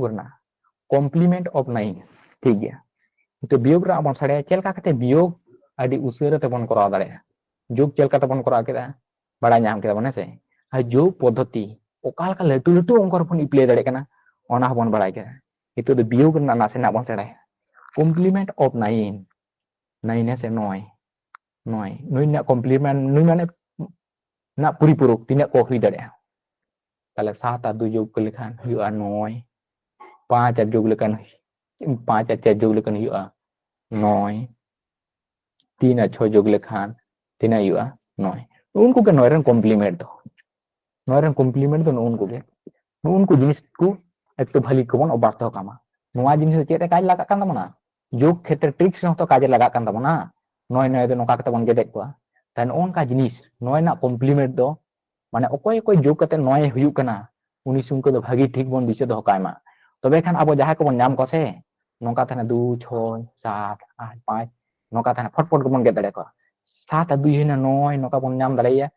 करना complement of 9 ठीक गया तो वियोग रा बन सड़े चलका कते वियोग आदि उसेरे ते बन करा दाड़े जोग चलका ते बन करा केदा बड़ा नाम केदा बने से आ जोग पद्धति ओकाल का लटू लटू अंकर बन इप्ले दाड़े कना ओना बन बड़ा केदा इतो दो वियोग ना नासे ना बन सड़े कॉम्प्लीमेंट ऑफ 9 9 से 9 9 नुई ना कॉम्प्लीमेंट नुई माने ना परिपूरक तिना को हुई दाड़े ताले 7 आ 2 जोग के लेखान हुआ 9 5 आ जोग लेखान 5 आ 4 जोग लेखान हुआ 9 3 आ 6 जोग लेखान tina huआ 9 उनको के 9 रन कॉम्प्लीमेंट दो 9 रन कॉम्प्लीमेंट दो उनको के उनको जिनिस को एक तो भली को बन अबास्थ कामा नोआ जिनिस चेते काज लगा कान तमना जोग क्षेत्र ट्रिक्स न तो काज लगा कान तमना 9 9 दो नोका कते बन गेदे को तन ओनका जिनिस 9 ना कॉम्प्लीमेंट दो माने ओकोय कोय जोग कते 9 हुयु कना उनी सुनको दो भागी ठीक बन दिसे दो कायमा तबे खान अब जहां को बन नाम को से नोका तने 2 6 7 8 5 नोका तने फटफट को बन गेदे दड़े को 7 आ 2 हिना 9 नोका बन नाम दड़ेया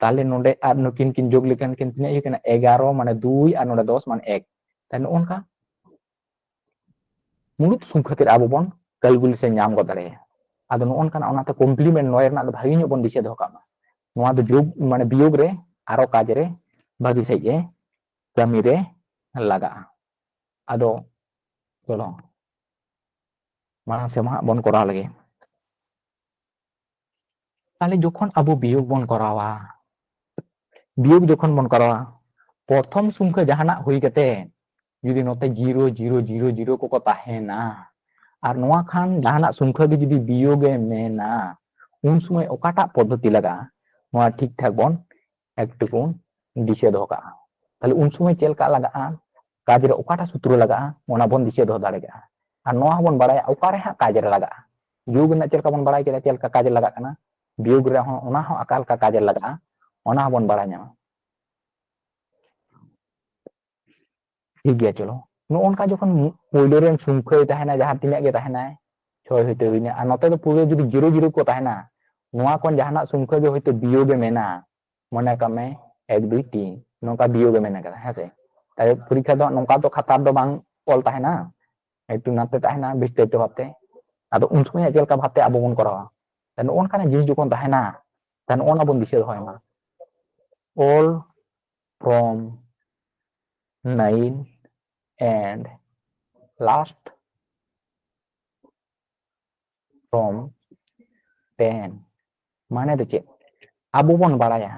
ताले नोडे आर नुकिन किन जोग लेकन किन तिना ये कना 11 माने 2 आर नोडे 10 माने 1 तन ओनका मुलुत सुंखतिर आबो बन कैलकुलेशन से नाम को दड़ेया आदो नोन काना ओनाते कॉम्प्लीमेंट 9 रना भागी नो बन दिसे दो कामा नोआ दो जोग माने वियोग रे आरो काज रे भागी सही कमी रे लगा आदो चलो माना से मा बन करा लगे ताले जोखन अबो वियोग बन करावा वियोग जोखन बन करावा प्रथम सुंख जहाना हुई कते जुदी नोते 0 0 0 0 को ताहेना और नोआ खान जहाना सुंख भी जुदी वियोगे मेना उन समय ओकाटा पद्धति लगा नोआ ठीक ठाक बन एकटुकुन दिशे दो का ताले उन समय चेलका लगा काज रे ओकाटा सूत्र लगा ओना बन दिशे दो दाड़ेगा और नोआ बन बड़ाय ओकारे हा काज रे लगा योग ना चेलका बन बड़ाय के चेलका काज लगा कना वियोग रे हो ओना हो अकाल का काज लगा ओना बन बड़ा ᱧᱟᱢᱟ ठीक गया चलो नो उनका जोखन पोइलो रेन सुंखय तहना जहां तिना के तहना छय होते बिना आ नते तो पूरे जुदी 0 0 को तहना नोआ कोन जहाना सुंखय जो होते वियोग मेना मने कमे 1 2 3 नोका वियोग मेना का है से ताय परीक्षा दो नोका तो खाता दो बांग ऑल तहना एकटू नाते तहना विस्तारित भाबते आदो उन समय जेलका भाबते आबो बन करावा तन ओनका जिस जोखन तहना तन ओना बन दिसे होयमा all from 9 and last from 10 माने तो चे अब बन बड़ाया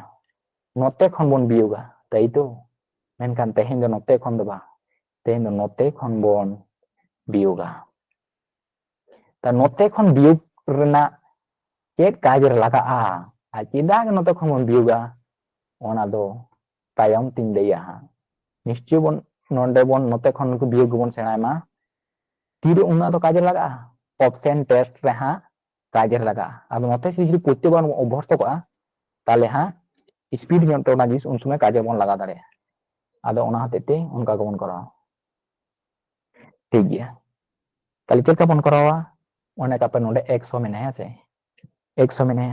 नोते खन बन बियोगा तई तो मेनकान तेहेन दो नोते खन दो बा तेहेन दो नोते खन बन बियोगा ता नोते खन बियोग रेना चेक काज रे लगा आ चेदा नोते खन बन बियोगा ओना दो तायम तिन देया निश्चय बन नोंडे बन नोते खन को बियोग बन सेनायमा तीरे उना तो काज लगा ऑप्शन टेस्ट रे हा काज लगा अब नोते से जुदी करते बार अभ्यस्त को ताले हा स्पीड में तो ना जिस उन समय काज बन लगा दाड़े आदो ओना हतेते उनका को बन करा ठीक गया ताले चेक बन करावा ओने का पे नोंडे 100 मेने है से 100 मेने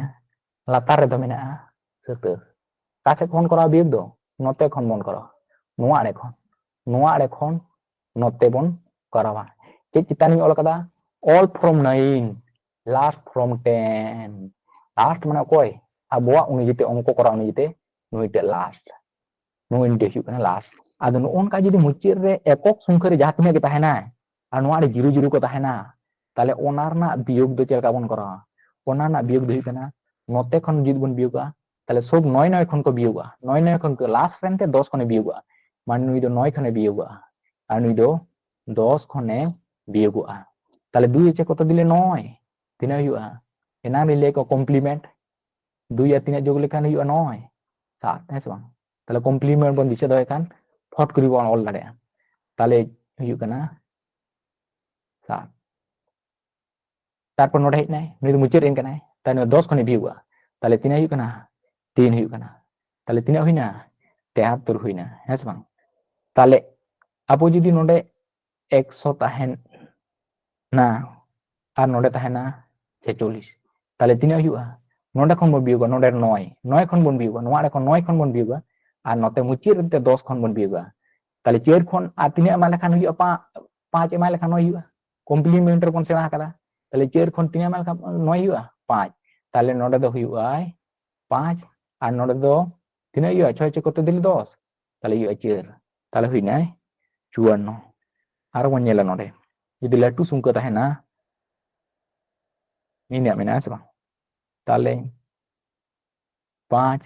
लातार रे दो मेना सत कासे फोन करा बियोग दो नोते खन बन करा नोआ आड़े खन नोते बन करावा चे चितानी ऑल कदा all from 9 last from 10 last माने कोई अबवा उनी जिते अंको करा उनी जिते नुइते लास्ट नुइन दे हुई कना लास्ट आदो नोन का जुदी मुचिर रे एकक संख्या रे जातने के तहना आ नोआ रे 0 0 को तहना ताले ओना रना वियोग दो चेलका बन करा ओना ना वियोग दो कना नोते खन जुदी बन वियोगा ताले सब 9 9 खन को वियोगा 9 9 खन को लास्ट रेनते 10 खने वियोगा मान नुई दो 9 खने वियोगा आ नुई दो 10 खने वियोगा ताले 2 चे कत दिले 9 तिना हुआ एना मिले को कॉम्प्लीमेंट 2 या 3 जोग लेखान हुआ 9 7 है बांग ताले कॉम्प्लीमेंट बन दिसे दो एकान फट करी बन ऑल दाड़े ताले हुआ कना 7 तारपर नोडे हेज नाय नुई दो मुचेर एन कना ताने 10 खने भी हुआ ताले तिना हुआ कना 3 हुआ कना ताले तिना हुइना 73 हुइना है बांग ताले आपो जुदी नोडे 100 तहन ना और नोडे तहना 46 ताले तिना हुआ नोडे खन बन बियोगा नोडे 9 9 खन बन बियोगा नोआ रे खन 9 खन बन बियोगा और नोते मुचिर रे 10 खन बन बियोगा ताले चेर खन आ तिने एमा लेखान हुई 5 एमा लेखान नय हुई कम्प्लीमेंट रे बन सेणा कदा ताले चेर खन तिने एमा लेखान नय हुई 5 ताले नोडे दो हुई 5 और नोडे दो तिने हुई 6 6 कत दिल 10 ताले हुई चेर ताले हुई ना 54 आरो बन नेला नोडे जुदि लाटू सुंका तहना ini मेना से ताले 5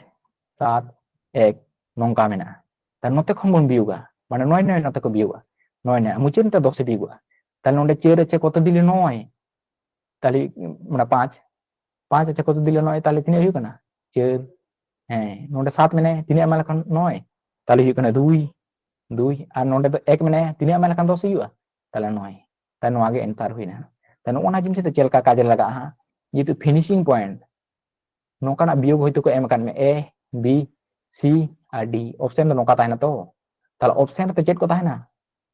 7 1 nongka मेना तार नोते खन बन बियुगा माने 9 9 नोते को बियुगा 9 9 मुचिन ते 10 बियुगा ताले नोडे चेर चे कत दिले 9 ताले माने 5 5 चे कत दिले 9 ताले तिने हुई कना चेर हैं नोडे 7 मेने तिने एमा लेखान 9 ताले हुई कना 2 2 और नोडे तो 1 मेने तिने एमा लेखान 10 हुई ताले 9 ताले नोआ गे एंसार हुई ना ताले ओना जिनिस ते चेलका काजे लगा हा ये फिनिशिंग पॉइंट नौकाना बियोग होइतो को एम कान में ए बी सी और डी ऑप्शन तो नौका ताहना तो ताले ऑप्शन तो चेक को ताहना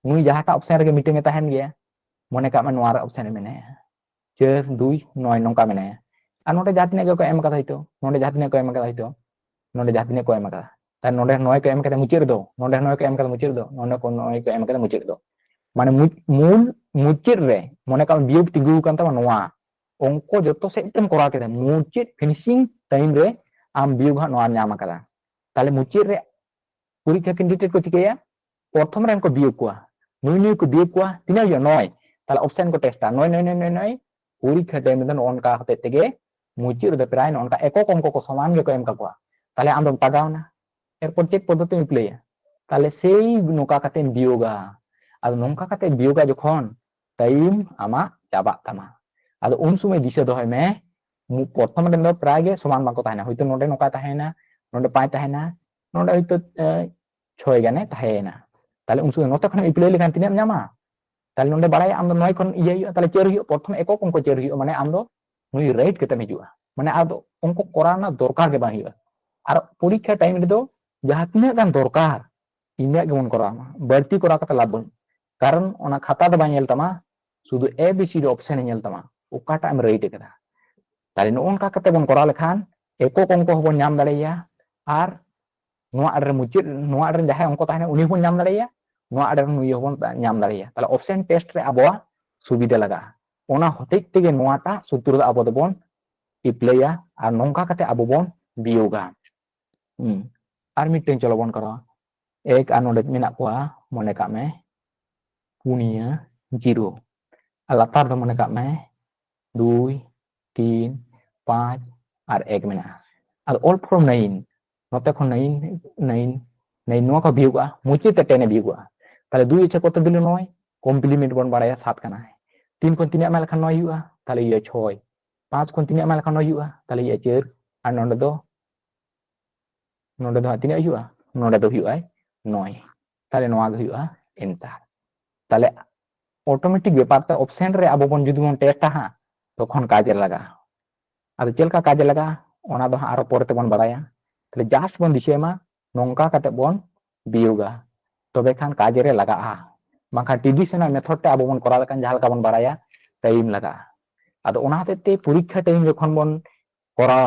नुई जहाटा ऑप्शन रे मीटिंग ताहन गया मने का मन वार ऑप्शन में चेर 2 9 नौका में और नोडे जातिने को एम का हइतो नोडे जातिने को एम का हइतो नोडे जातिने को एम का तार नोडे 9 को एम का मुचिर दो नोडे 9 को एम का मुचिर दो नोडे को 9 को एम का मुचिर दो माने मूल मुचिर रे मने का बियोग तिगु कान ता नोआ अंको जो से करा के मुचित फिनिशिंग टाइम रे आम बियोग नाम कदा ताले मुचित रे परीक्षा कैंडिडेट को चिकेया प्रथम रे को बियोग को नुई नुई को बियोग को तिना यो 9 ताले ऑप्शन को टेस्टा 9 9 9 9 परीक्षा टाइम में ओनका हते तेगे मुचित रे प्राय ओनका एको अंको को समान गे को एम का ताले आम पागावना एरपर चेक पद्धति प्लेया ताले सेई नोका कते बियोगा आदो नोंका कते बियोगा जखन टाइम आमा चाबा तमा आदो उन समय दिशा दो में प्रथम दिन प्राय गे समान बाको ताहना होइतो नोडे नोका ताहना नोडे 5 ताहना नोडे होइतो 6 गाने ताहना ताले उन समय नोते खन इप्ले लेखान तिने न्यामा ताले नोडे बाराय आम 9 खन इया हुई ताले चेर हुई प्रथम एको अंको चेर हुई माने आम दो नुई राइट केते हिजुआ माने आदो अंको कराना दरकार गे बा हुई और परीक्षा टाइम रे दो जहां तिने गान दरकार इन्या गे मन करा बढ़ती करा कते लाभ कारण ओना खाता दो बाញेल तमा शुद्ध ए बी सी ऑप्शन नेल तमा ओकाटा एम राइट कदा ताले नोनका कते बन करा लेखान एको अंको बन नाम दाड़ेया और नोआ आडरे मुचित नोआ आडरे जहां अंको ताहने उनी बन नाम दाड़ेया नोआ आडरे नुई बन नाम दाड़ेया ताले ऑप्शन टेस्ट रे आबोआ सुविधा लगा ओना होते तेगे नोआटा सूत्र आबो दबन इप्लेया और नोंका कते आबो बन बियोगा और मिटें चलो बन करा एक और नोडे मेना कोआ मने का में पुनिया 0 लातार दो मने का में 2 3 5 और 1 मेना और ऑल फ्रॉम 9 नोते खन 9 9 नो का बियुगा मुची ते 10 बियुगा ताले 2 इच्छा कत दिले 9 कम्प्लीमेंट बन बाड़ाया 7 कना 3 खन 3 एमा लेखान 9 हुआ ताले ये 6 5 खन 3 एमा लेखान 9 हुआ ताले ये 4 और नोडे दो तीन हुआ नोडे दो हुआ 9 ताले नोआ गे हुआ आंसर ताले ऑटोमेटिक व्यापार ते ऑप्शन रे आबो बन जुदी बन टेस्टा हा तखन काजे लगा आदो चेलका काजे लगा ओना दो आरो पोरते बन बाड़ाया ताले जस्ट बन दिसेमा नोंका कते बन बियोगा तबे खान काजे रे लगा आ बाखा ट्रेडिशनल मेथड ते आबो बन करा लेखान जहां लका बन बाड़ाया टाइम लगा आदो ओना हते परीक्षा टाइम जखन बन करा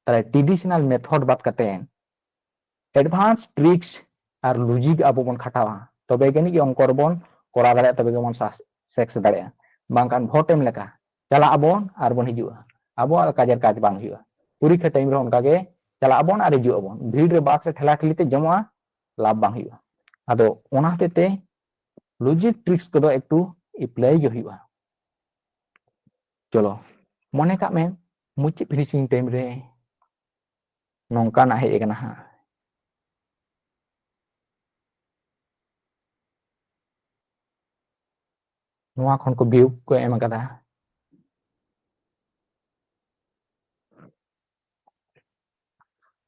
ताले ट्रेडिशनल मेथड बात कते एडवांस ट्रिक्स और लॉजिक आबो बन खटावा तबे गनी कि अंक बन करा दाड़े तबे बन सक्सेस दाड़े बांकान भोटेम लेका चला आबोन और बन हिजुआ आबो काजेर काज बांग हुआ परीक्षा टाइम रे उनका गे चला आबोन और हिजुआ आबोन भीड़ रे बास रे ठेला ठेलीते जमवा लाभ बांग हुआ आदो ओना तेते लॉजिक ट्रिक्स को एकटू अप्लाई गे हुआ चलो मने का में मुची फिनिशिंग टाइम रे नौका ना हे एकना हा नोआ खन को बियोग को एम कदा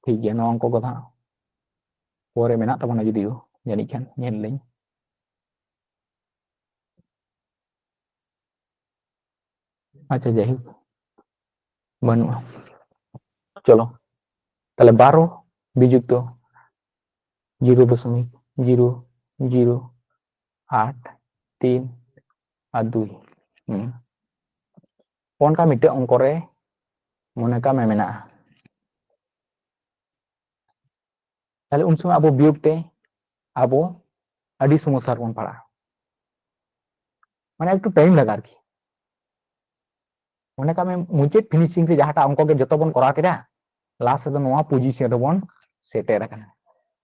ठीक है नोआ अंको को था पोरे मेना तबना जुदियो जानी खान नेल लें अच्छा जाहि बनुआ चलो ताले 12 बिजुक तो 0.008 3 और 2 ओनका मिटे अंक रे मने का मेना ताले उन समय आबो बियोग ते आबो ᱟᱹᱰᱤ ᱥᱚᱢᱚᱥᱥᱟ ᱨᱮᱵᱚᱱ ᱯᱟᱲᱟᱜᱼᱟ ᱢᱟᱱᱮ ᱮᱠᱴᱩ ᱴᱟइम ᱞᱟᱜᱟᱜᱼᱟ ᱟᱨᱠᱤ ᱢᱚᱱᱮ ᱠᱟᱜ ᱢᱮ ᱢᱩᱪᱟᱹᱫ ᱯᱷᱤᱱᱤᱥᱤᱝ ᱨᱮ ᱡᱟᱦᱟᱸᱴᱟᱜ ᱚᱝᱠᱚ ᱜᱮ ᱡᱚᱛᱚ ᱵᱚᱱ ᱠᱚᱨᱟᱣ ᱠᱮᱫᱟ ᱞᱟᱥᱴ ᱨᱮᱫᱚ ᱱᱚᱣᱟ ᱯᱚᱡᱤᱥᱚᱱ ᱨᱮᱵᱚᱱ ᱥᱮᱴᱮᱨ ᱟᱠᱟᱱᱟ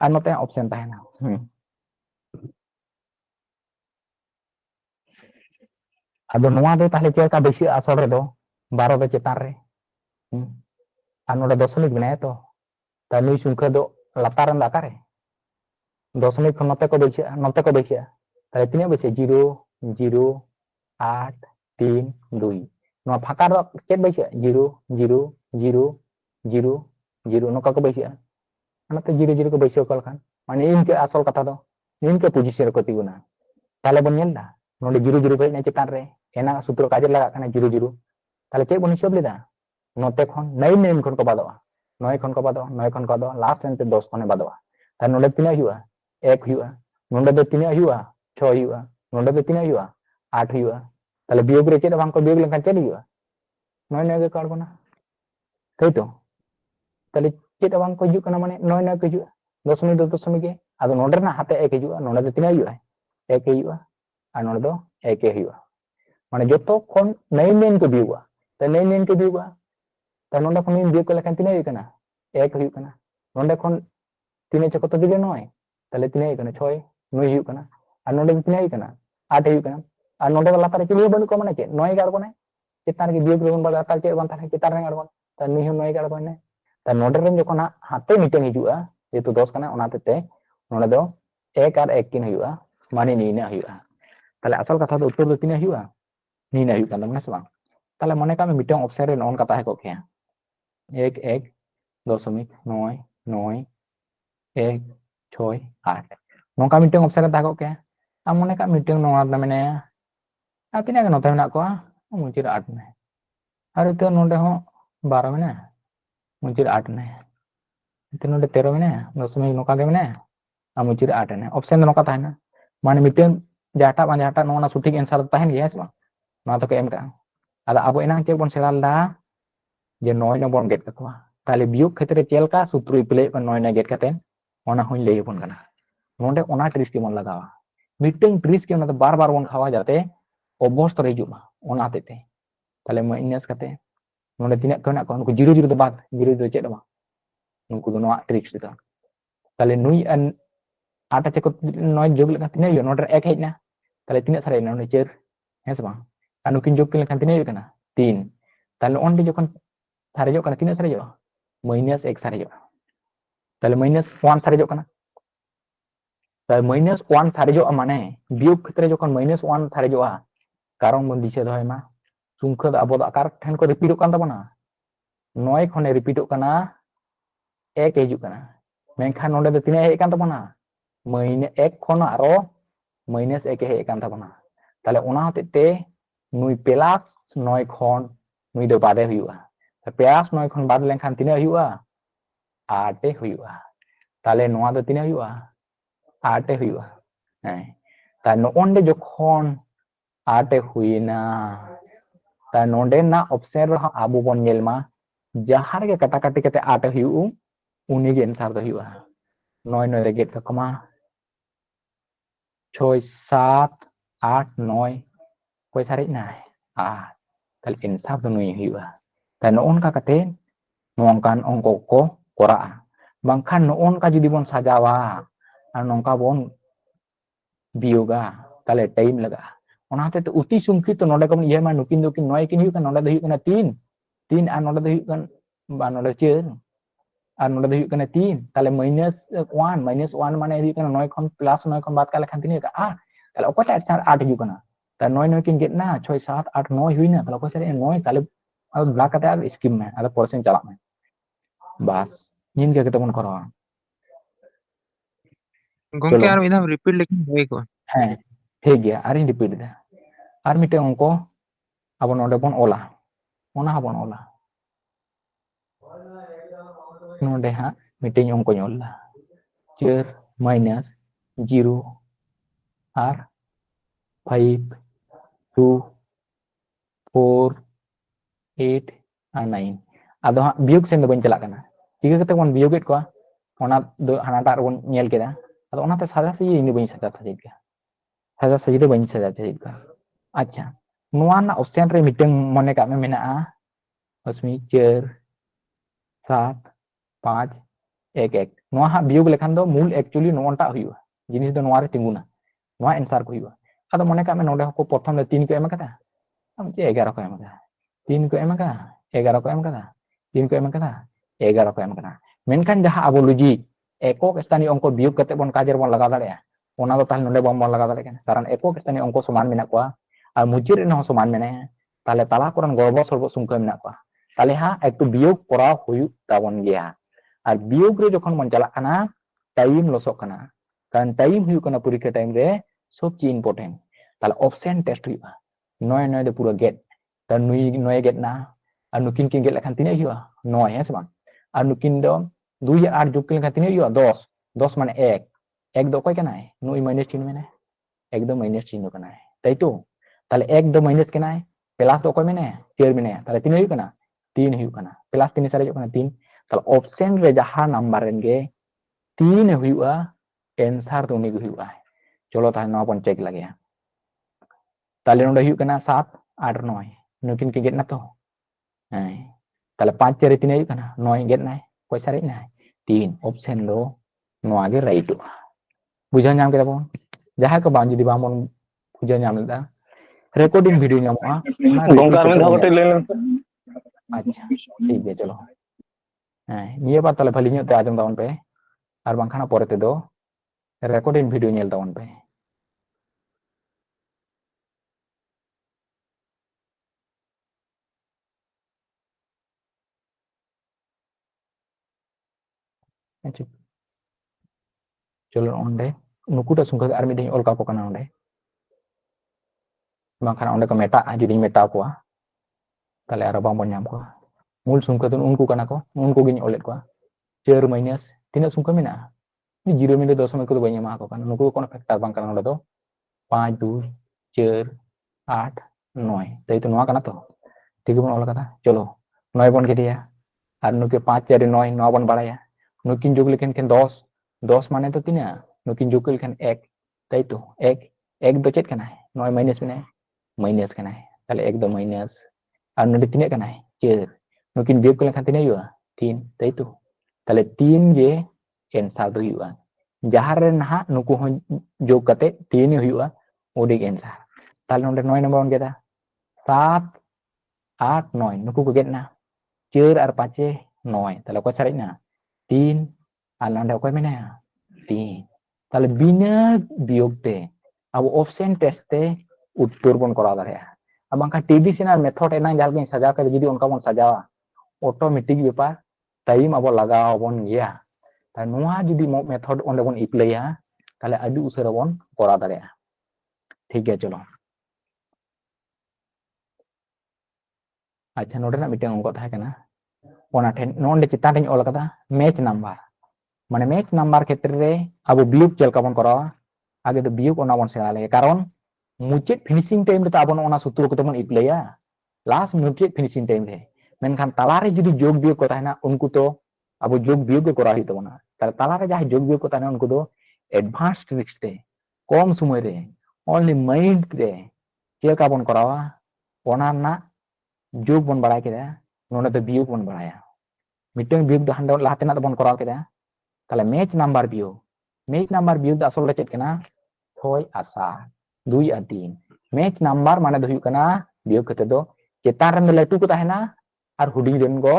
ᱟᱨ ᱱᱚᱛᱮ ᱚᱯᱥᱮᱱ ᱛᱟᱦᱮᱱᱟ ᱟᱫᱚ ᱱᱚᱣᱟ ᱫᱚ ᱛᱟᱦᱞᱮ ᱪᱮᱫ ᱞᱮᱠᱟ ᱵᱟᱹᱭᱥᱟᱹᱜᱼᱟ ᱟᱥᱚᱞ ᱨᱮᱫᱚ 12 ᱫᱚ ᱪᱮᱛᱟᱱ ᱨᱮ ᱟᱨ ᱱᱚᱰᱮ দশমিক ᱢᱮᱱᱟᱭᱟ ᱛᱚ ᱛᱟᱦᱞᱮ ᱱᱩᱭ ᱥᱚᱝখ্যᱟ ᱫᱚ ᱞᱟᱛᱟᱨ ᱨᱮ ᱚᱠᱟᱨᱮ দশমিক ᱠᱷᱚᱱ ᱱᱚᱛᱮ ᱠᱚ ᱵᱟᱹᱭᱥᱟᱹᱜᱼᱟ ᱛᱟᱦᱞᱮ ᱛᱤᱱᱟᱹᱜ ᱵᱟᱹᱭᱥᱟᱹᱜᱼᱟ 0 0 8 3 2 ᱱᱚᱣᱟ ᱯᱷᱟᱸᱠᱟ ᱨᱮ ᱪᱮᱫ ᱵᱟᱹᱭᱥᱟᱹᱜᱼᱟ 0 0 0 0 0 ᱱᱚᱝᱠᱟ ᱠᱚ ᱵᱟᱹᱭᱥᱟᱹᱜᱼᱟ ᱚᱱᱟᱛᱮ 0 0 ᱠᱚ ᱵᱟᱹᱭᱥᱟᱹᱣ ᱠᱚ ᱞᱮᱠᱷᱟᱱ ᱢᱟᱱᱮ ᱤᱱᱠᱟᱹ ᱟᱥᱚᱞ ᱠᱟᱛᱷᱟ ᱫᱚ ᱤᱱᱠᱟᱹ ᱯᱚᱡᱤᱥᱚᱱ ᱨᱮᱠᱚ ᱛᱤᱸᱜᱩᱱᱟ তাহলে ᱵᱚᱱ ᱧᱮᱞ ᱫᱟ ᱱᱚᱰᱮ 0 0 ᱠᱚ ᱦᱮᱡ ᱮᱱᱟ ᱪᱮᱛᱟᱱ ᱨᱮ ᱮᱱᱟ ᱥᱩᱛᱨᱚ ᱠᱟᱡে ᱞᱟᱜᱟᱜ ᱠᱟᱱᱟ 0 0 তাহলে ᱪᱮᱫ ᱵᱚᱱ ᱦᱤᱥᱟᱹᱵ ᱞᱮᱫᱟ ᱱᱚᱛᱮ ᱠᱷᱚᱱ 9 9 ᱠᱷᱚᱱ ᱠᱚ ᱵᱟᱫᱚᱜᱼᱟ 9 ᱠᱷᱚᱱ ᱠᱚ ᱵᱟᱫᱚᱜᱼᱟ 9 ᱠᱷᱚᱱ ᱠᱚ ᱵᱟᱫᱚᱜᱼᱟ ᱞᱟᱥᱴ ᱮᱱᱛᱮ 10 ᱠᱷᱚᱱᱮ ᱵᱟᱫᱚᱜᱼᱟ তাহলে ᱱᱚᱰᱮ ᱛᱤᱱᱟᱹᱜ ᱦᱩᱭᱩᱜᱼᱟ 1 ᱦᱩᱭᱩᱜᱼᱟ ᱱᱚᱰᱮ ᱫᱚ ᱛᱤᱱᱟᱹᱜ ᱦᱩᱭᱩᱜᱼᱟ 6 ᱦᱩᱭᱩᱜᱼᱟ ᱱᱚᱰᱮ ᱫᱚ ᱛᱤᱱᱟᱹᱜ ᱦᱩᱭᱩᱜᱼᱟ 8 ᱦᱩᱭᱩᱜᱼᱟ তাহলে বিয়োগ রে ᱪᱮᱫ ᱵᱟᱝ ᱠᱚ বিয়োগ লেনখান ᱪᱮᱫ ᱦᱩᱭᱩᱜᱼᱟ 9 9 ᱜᱮ ᱠᱚ আড়গোনা তাই তো তাহলে ᱪᱮᱫ ᱵᱟᱝ ᱠᱚ ᱦᱤᱡᱩᱜ ᱠᱟᱱᱟ ᱢᱟᱱᱮ 9 9 ko hijugᱼᱟ দশমিক ᱫᱚ দশমিক ᱜᱮ ᱟᱫᱚ ᱱᱚᱰᱮ ᱨᱮᱱᱟᱜ ᱦᱟᱛᱮ 1 hijugᱼᱟ ᱱᱚᱰᱮ ᱫᱚ ᱛᱤᱱᱟᱹᱜ ᱦᱩᱭᱩᱜᱼᱟ 1 hijugᱼᱟ ᱟᱨ ᱱᱚᱰᱮ ᱫᱚ 1 hᱩᱭᱩᱜᱼᱟ माने जोतो खन 9 9 को बियोगा तो 9 9 को बियोगा तो नोंडे खन बियोग को लेखन तिने हुई कना 1 हुई कना नोंडे खन तिने चको तो दिले 9 ताले तिने हुई कना 6 9 हुई कना और नोंडे तिने हुई कना 8 हुई कना और नोंडे लातार चिली बनु को माने के 9 गाड़ कोने चितार के बियोग रेबन बादा ताल चे बन ताने चितार रे गाड़बन तो नी हम 9 गाड़ कोने तो नोंडे रेन जखन हाते मिटेन हिजुआ जेतु 10 कना ओना तेते नोंडे दो 1 और 1 किन हुआ माने नीना हुआ ताले असल कथा दो उत्तर दो तिने हुआ नीना हुआ तमने से बांग ताले मने का में मिटन ऑप्शन रे नॉन कता है को के 1 1 दशमिक 9 9 1 6 8 नोका मिटन ऑप्शन रे ता को के आ मने का मिटन नोआ दा मने आ तिना के नोते मेना को मुचिर 8 ने अरे तो नोंडे हो 12 मेना मुचिर 8 ने तो नोंडे 13 मेना दशमिक नोका के मेना आ मुचिर 8 ने ऑप्शन नोका ताहना माने मिटन जाटा नोना सठिक आंसर ताहन गया है ना तो के एम का ada abo enang cek bon selanda je noy no bon get katwa tale biuk khetre chelka sutru ipele kon noy na get katen ona huin lei pon kana nonde ona tris ki mon lagawa miteng tris ki ona to bar bar bon khawa jate obos tore juma ona tete tale minus kate nonde tinak kena kon ku jiru jiru to bad jiru do cek dama nungku do noa tricks itu tale nui an ata cek noy jog lekan tinak yo nonde ek hejna tale tinak sare nonde cer है सब anu kin jog lekan tinak yo kana 3 ताले ओंडे जखन सारेजो कना तिना सारेजो minus 1 सारेजो ताले minus 1 सारेजो कना ताले minus 1 सारेजो माने बियोग क्षेत्र जखन माइनस 1 सारेजो कारण बन दिसे दय मा संख्या द अबो द आकार ठन को रिपीट कान तबना 9 खने रिपीट कना 1 हिजु कना मेनखान नोंडे द तिना हे कान तबना माइनस 1 खन आरो माइनस 1 हे कान तबना ताले ओना होतेते नुई प्लस 9 खन नुई दो बादे हुआ प्लस 9 खन बाद लेनखान तिना हुआ 8 हुआ ताले नोआ दो तिना हुआ 8 हुआ है ता नोंडे जखन 8 हुईना ता नोंडे ना ऑप्शन रे आबो बन नेलमा जहां रे कटा काटी कते 8 हुई उनी के आंसर दो हुआ 9 9 रे गेट कमा 6 7 8 9 कोई सारे ना ताले आंसर दो नुई हुआ ता नोंका कते नोंकान अंको को कोरा bangkhan नोंका जुदी बोन सजावा और नोंका बोन बियोगा ताले टाइम लगा ओनाते तो उति संख्यित तो नोडे कम ये मा नुकिन दो किन 9 किन हुई कन नोडे दो हुई कना 3 3 और नोडे दो हुई कन बा नोडे चेर और नोडे दो हुई कना 3 ताले माइनस 1 माने हुई कना 9 खन प्लस 9 खन बात का लेखन तिने का ताले ओकोटा 8 हुई कना ता 9 9 किन गेट ना 6 7 8 9 हुई ना ताले ओको सारे 9 ताले अब ब्लैक कते और स्किप में आदा परसेंट चला में बस इन के बन करा गंके आर इधर रिपीट लेकिन होई को हाँ ठीक गया आर रिपीट दे आर मिटे अंको अब नोडे बन ओला ओना बन ओला नोडे हा मिटे अंको ओला 4 माइनस 0 आर 5 2 4 8 और 9 आदो हा बियोग सेन दो बन चला कना चिका कते बन बियोगेट को ओना दो हानाटा बन नेल केदा ᱟᱫᱚ ᱚᱱᱟᱛᱮ ᱥᱟᱡᱟ ᱥᱟᱡᱤ ᱤᱧ ᱫᱚ ᱵᱟᱹᱧ ᱥᱟᱡᱟ ᱥᱟᱡᱤ ᱠᱮᱭᱟ, ᱥᱟᱡᱟ ᱥᱟᱡᱤ ᱫᱚ ᱵᱟᱹᱧ ᱥᱟᱡᱟ ᱥᱟᱡᱤ ᱠᱮᱭᱟ। ᱟᱪᱪᱷᱟ, ᱱᱚᱣᱟ ᱨᱮᱱᱟᱜ ᱚᱯᱥᱮᱱ ᱨᱮ ᱢᱤᱫᱴᱟᱝ ᱢᱚᱱᱮ ᱠᱟᱜ ᱢᱮ ᱢᱮᱱᱟᱜᱼᱟ ᱚᱥᱢᱤ 4 7 5 1 1 ᱱᱚᱣᱟ ᱦᱟᱸᱜ ᱵᱤᱭᱳᱜ ᱞᱮᱠᱷᱟन ᱫᱚ ᱢᱩᱞ ᱮᱠᱪᱩᱭᱮᱞᱤ ᱱᱚᱜᱼᱚᱱᱴᱟᱜ ᱦᱩᱭᱩᱜᱼᱟ, ᱡᱤᱱᱤᱥ ᱫᱚ ᱱᱚᱣᱟ ᱨᱮ ᱛᱤᱸᱜᱩᱱᱟ, ᱱᱚᱣᱟ ᱮᱱᱥᱟᱨ ᱠᱚ ᱦᱩᱭᱩᱜᱼᱟ। ᱟᱫᱚ ᱢᱚᱱᱮ ᱠᱟᱜ ᱢᱮ ᱱᱚᱰᱮ ᱦᱚᱸᱠᱚ ᱯᱨᱚᱛᱷᱚᱢ ᱨᱮ 3 ᱠᱚ ᱮᱢ ᱟᱠᱟᱫᱟ, ᱟᱢ ᱪᱮᱫ 11 ᱠᱚ ᱮᱢ ᱟᱠᱟᱫᱟ, 3 ᱠᱚ ᱮᱢ ᱟᱠᱟᱫᱟ, 11 ko em akada, 3 ko em akada, 11 ko em akada। ᱢᱮᱱᱠᱷᱟᱱ ᱡᱟᱦᱟᱸ ᱟᱵᱚ ᱞᱚᱡᱤᱠ ᱮকক ᱥᱛᱷᱟᱱᱤᱭᱚ অঙ্ক বিয়োগ ᱠᱟᱛᱮ ᱵᱚᱱ ᱠᱟᱡ ᱨᱮᱵᱚᱱ ᱞᱟᱜᱟᱣ ᱫᱟᱲᱮᱭᱟᱜᱼᱟ, ᱚᱱᱟ ᱫᱚ ᱛᱟᱦᱞᱮ ᱱᱚᱰᱮ ᱵᱟᱵᱚᱱ ᱞᱟᱜᱟᱣ ᱫᱟᱲᱮᱭᱟᱜ ᱠᱟᱱᱟ, ᱠᱟᱨᱚᱱ ᱮকক ᱥᱛᱷᱟᱱᱤᱭᱚ অঙ্ক সমান ᱢᱮᱱᱟᱜ ᱠᱚᱣᱟ আর মুচির ᱨᱮᱱ ᱦᱚᱸ সমান ᱢᱮᱱᱟᱭᱟ, তাহলে তালা করেন গড়বড় সড়বড় সংখ্যা মেনাᱜ ᱠᱚᱣᱟ, তাহলে হ্যাঁ একটু বিয়োগ করা হুᱭᱩᱜ ᱛᱟᱵᱚᱱ ᱜᱮᱭᱟ। আর বিয়োগ রে যখন বন চালাক কানা টাইম লসᱚᱜ ᱠᱟᱱᱟ, কারণ টাইম হুᱭᱩᱜ ᱠᱟᱱᱟ পরীক্ষা টাইম রে সবচেয়ে ইম্পর্টেন্ট। তাহলে অপশন টেস্ট হুᱭᱩᱜᱼᱟ, 9 9 ᱫᱚ ᱯᱩᱨᱟᱹ ᱜᱮᱫ, ᱛᱟর নুই 9 ᱜᱮᱫ ᱱᱟ আর নুকিন কিন ᱜᱮᱫ ᱞᱮᱠᱷᱟᱱ ᱛᱤᱱᱟᱹᱜ ᱦᱩᱭᱩᱜᱼᱟ 9 ᱦᱮᱸ ᱥᱮ ᱵᱟᱝ, আর নুকিन ᱫᱚ 2 আর 8 যোগ ᱠᱮ ᱞᱮᱠᱷᱟᱱ ᱛᱤᱱᱟᱹᱜ ᱦᱩᱭᱩᱜᱼᱟ 10, 10 মানে 1, 1 ᱫᱚ ᱚᱠᱚᱭ ᱠᱟᱱᱟᱭ নুই মাইনাস চিহ্ন ᱢᱮᱱᱟᱭ, 1 ᱫᱚ মাইনাস চিহ্ন ᱠᱟᱱᱟᱭ, তাই তো, তাহলে 1 ᱫᱚ মাইনাস ᱠᱟᱱᱟᱭ, প্লাস ᱫᱚ ᱚᱠᱚᱭ ᱢᱮᱱᱟᱭᱟ 4 ᱢᱮᱱᱟᱭᱟ, তাহলে ᱛᱤᱱᱟᱹᱜ ᱦᱩᱭᱩᱜ ᱠᱟᱱᱟ 3 ᱦᱩᱭᱩᱜ ᱠᱟᱱᱟ, প্লাস 3 ᱥᱟᱨᱮᱡᱚᱜ ᱠᱟᱱᱟ 3, তাহলে অপশন রে ᱡᱟᱦᱟᱸ নাম্বার ᱨᱮᱱ ᱜᱮ 3 ᱦᱩᱭᱩᱜᱼᱟ एंसर तो उन्हीं को हुआ है। चलो ताहले नौ बन चेक लगे, ताहले नोडे हुआ कना 7 8 9 नुकिन के गेट ना तो ताहले 5 4 3 हुआ कना 9 गेट ना कोई सारे ना 3 ऑप्शन दो नोआ गे राइट बुझा नाम के बन जहां को बांग जुदी बामन बुझा नाम लेदा रिकॉर्डिंग वीडियो नामआ ना रिपीट गोंकार में करते धाव बन। कटे ले लेन अच्छा ठीक है चलो निये बार ताहले भली ᱧᱚᱜ ᱛᱮ आजम दावन पे और बांखाना परे ते दो रिकॉर्डिंग वीडियो नेल दावन पे। अच्छा चलो ओंडे नुकुटा सुंखा आर मिदिन ऑल का को कना ओंडे बांखाना ओंडे को मेटा जुदी मेटा को ताले आरो बांबन नाम को मूल सुंखा तो उनको कना को उनको गिन ऑलेट को 4 माइनस तीना सुंखा मेना ni 0 मिनट 10 मिनट को बाय मा को कना नुको कोन फैक्टर बांग कना ओंडे तो 5 2 4 8 9 तई तो नोआ कना तो ठीक बन ऑल कथा चलो 9 बन के दिया और नुके 5 4 9 9 बन बाड़ाया नुकिन जोग लेकिन 10 10 माने तो तीना नुकिन जोग लेकिन 1 तई तो 1 1 दो चेक कना 9 माइनस में माइनस कना ताले 1 दो माइनस और नोडे तीना कना 4 नुकिन बियोग को लेकिन तीना हुआ 3 तई तो ताले 3 जे एंसर दो हुआ जहां रे नहा नुको हो जोग कते 3 हुआ ओडी एंसर ताले नोडे 9 नंबर बन गेदा 7 8 9 नुको को गेना 4 और 5 9 ताले को सारे ना 3 और नोडे को मेना 3 ताले बिना बियोग ते अब ऑप्शन टेस्ट ते उत्तर बन करा दाड़े अब अंका ट्रेडिशनल मेथड एना जालगे सजा के जुदी उनका बन सजावा ऑटोमेटिक व्यापार टाइम अब लगाव बन गया ता नोआ जुदी मेथड ओंडे बन इप्लाया ताले अडी उसेरा बन करा दाड़े। ठीक है चलो अच्छा नोडे ना मिटे अंक था कना ओना ठेन नोंडे चितान रे ऑल कदा मैच नंबर माने मैच नंबर क्षेत्र रे अब बियोग चलका बन करावा आगे तो बियोग ओना बन सेना ले कारण मुचित फिनिशिंग टाइम रे आबो ओना सूत्र को तमन इप्लाया लास्ट मुचित फिनिशिंग टाइम रे मेनखान तालारे जुदी जोग बियोग को ताहेना उनको तो अब जोग बियोग को करा ही तबना तालारे जहां जोग बियोग को ताहेना उनको तो एडवांस ट्रिक्स ते कम समय रे ओनली माइंड रे चेका बन करावा ओना ना जोग बन बड़ा केदा नोने तो बियोग बन बड़ाया मिटन बियोग द हंडो लातेना बन कराव केदा ताले मैच नंबर बियोग द असल रे चेक कना 6 और 7 2 और 3 मैच नंबर माने दो कना बियोग कते दो चेतान रे लटू को ताहेना और हुडिंग रेन गो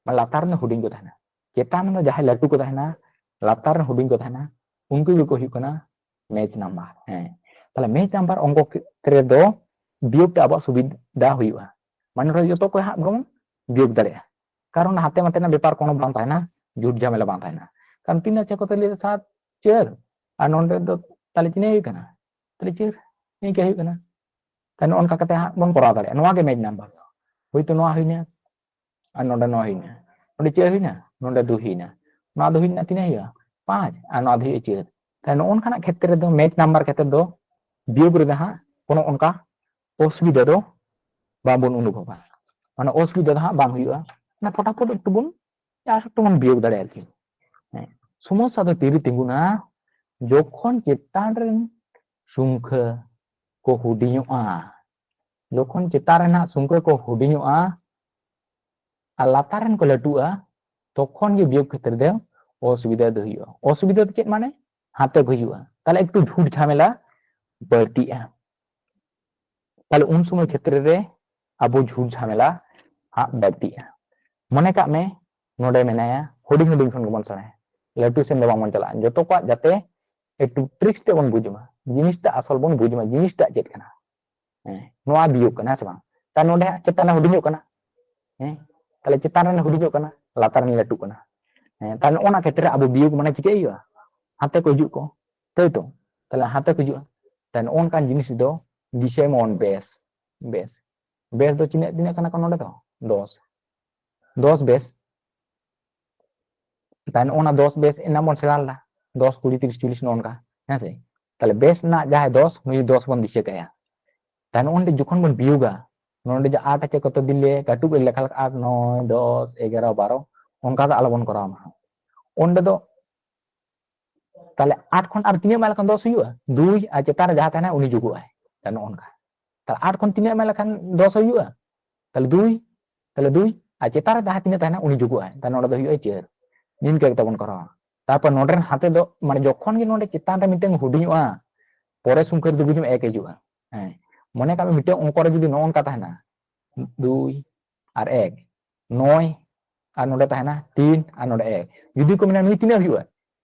लातार ने हुडिंग को ताहेना चेतान में जहां लटू को ताहेना लातार ने हुडिंग को ताहेना उनको को हुकना मैच नंबर हैं ताले मैच नंबर अंक क्षेत्र दो बियोग ते अब सुविधा हुआ माने रो जतो को हा गम बियोग दाड़े कारण हाते माते ना व्यापार कोनो बांग ताहेना जुट झमेला बांग ताहेना कारण तीन चेक को ले 7 4 और नोंडे दो ताले चिने हुकना ताले 4 नहीं क्या हुकना ताने ओनका कते हा बन करा दाड़े नोआ के मैच नंबर होय तो नोआ हुइना और नोंडे नोआ हुइना नोंडे 4 हुइना नोंडे 2 हुइना नोआ दो हुइना तीना हुआ 5 और नोआ दो 4 ताने ओनका क्षेत्र दो मैच नंबर क्षेत्र दो बियोग रे हा कोनो ओनका असुविधा दो बाबन अनुभव माने असुविधा दा बांग हुआ ना फटाफट एकटु बन या एकटु बन बियोग दाड़े आरकी समस्या दो तीरी तिंगुना Jokon cetan ren sungke ko hudinyo a. Jokon cetan ren sungke ko hudinyo a. Lataran ko latua. Tokon ge biog khetre de असुविधा do हुआ. असुविधा तो चेत माने हाथे को हुआ. ताले एकटू झूठ झमेला बढ़तीया. ताले उन समय क्षेत्र रे अबो झूठ झमेला हा बढ़तीया. मने का में नोडे मेनाया हुडिंग हुडिंग खन गबन सणे. लटू सेन बामन चला. जतो को जाते एकटू ट्रिक्स ते बन बुझमा. जिनिसटा असल बन बुझमा. जिनिसटा चेत कना. नोआ बियोग कना से बांग. ता नोडे चेताना हुडिंग कना. ताले चेताना हुडिंग कना. लातारन लटू कना. ताले ओना क्षेत्र अबो बियोग माने चिके हुआ. हाथे को हिजुक को तो ताले हाथे को हिजुक ताले ओनकान जिनिस दो दिशे मन बेस दो चिने दिने कना नोडे दो 10 बेस ताले ओना 10 बेस एना मन सेराला 10 20 30 40 नोनका हेसे ताले बेस ना जाहे 10 नुई 10 बन दिशे कया ताले ओंडे जखन बन बियोगा नोडे जे 8 आचे कत दिले काटू बे लेखा 8 9 10 11 12 ओनका दा आलो बन करामा ओंडे दो ताले 8 खन आर तिने माल 10 हुआ 2 आ चेतान जहां तहना उनी जुगु आए ताले ओनका ताले 8 खन तिने माल 10 हुआ ताले 2 आ चेतान जहां तिने तहना उनी जुगु आए ताले नोडे दो हुआ chair nin ke tabon kara तापर नोडरेन हाथे दो माने जखन गे नोडे चेतान रे मिटेंग हुडिङा परे सुंकर दो बुझम एक हिजुआ मने का मिटे अंक रे जुदी नोन का तहना 2 और 1 9 और नोडे तहना 3 और नोडे 1 जुदी को मिना नी तिने हुआ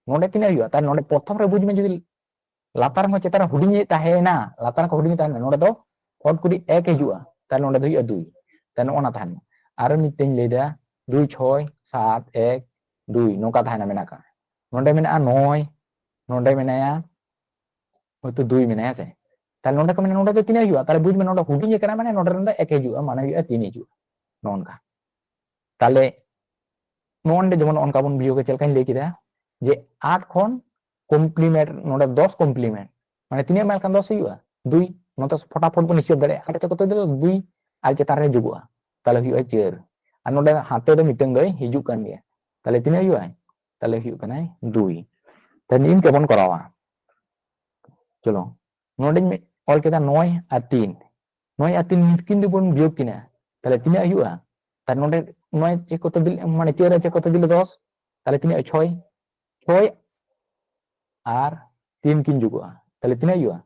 नोडे तिने हुआ तार नोडे प्रथम रे बुझमे जुदी लातार में चेतान हुडिङे तहेना लातार को हुडिङे तहना नोडे दो फट कुडी 1 हिजुआ तार नोडे दो हुआ 2 तार ओना तहना आरो मिटेंग लेदा 2 6 7 1 2 नोका तहना मेनाका नोडे मेना 9 नोडे मेनाया होतो 2 मेनाया से ताले नोडे को मेना नोडे तो 3 हुआ ताले बुझ में नोडे हुडिङे कना माने नोडे रंदा 1 हिजुआ माने हुआ 3 हिजुआ नोनका ताले नोंडे जेमन ओनका बन बियो के चलकान ले किदा जे 8 खन कॉम्प्लीमेंट नोडे 10 कॉम्प्लीमेंट माने 3 माल kan 10 हुआ 2 नोतो फटाफट बन हिसाब दाड़े आटे तो कतो 2 आल चेतान रे जुगुआ ताले हुआ चेर आ नोडे हाथे दो मिटेंग दो हिजु kan गया ताले 3 हुआ ताले हुआ कना 2 ताले इन के बन करावा चलो नोडे में ऑल केदा 9 और 3 9 और 3 मिसकिन दो बन बियो किना ताले 3 हुआ ताले नोडे 9 चे कतो दिल माने चेर चे कतो दिल 10 ताले 3 6 और 3 किन जुगुआ ताले 3 हुआ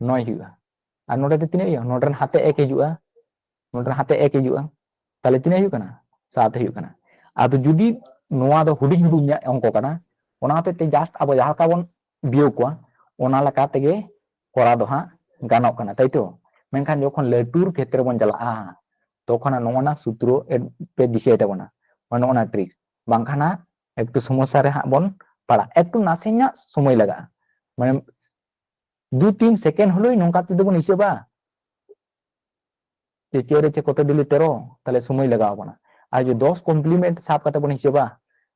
9 हुआ और नोडे तो 3 हुआ नोडरन हाथे 1 हिजुआ नोडरन हाथे 1 हिजुआ ताले 3 हुआ कना 7 हुआ कना आदो जुदी नोआ दो हुडिङ हुडिङ अंक कना ओना ते जस्ट अब जहां का बन बियो को ओना लका तेगे करा दो हा गानो कना ताइतो मेनखान जखन लेटूर क्षेत्र बन चला तखन नोना सूत्र पे दिशे तबना माने ओना ट्रिक बांखाना एकटू समस्या रे हा बन पड़ा एकटू नासेना समय लगा माने 2-3 सेकेंड हलोई नोंका ते बन हिसेबा जे चेरे चे कत दिले 13 ताले समय लगाव बना আর যে 10 কমপ্লিমেন্ট সাব কাতে বন হিসেবা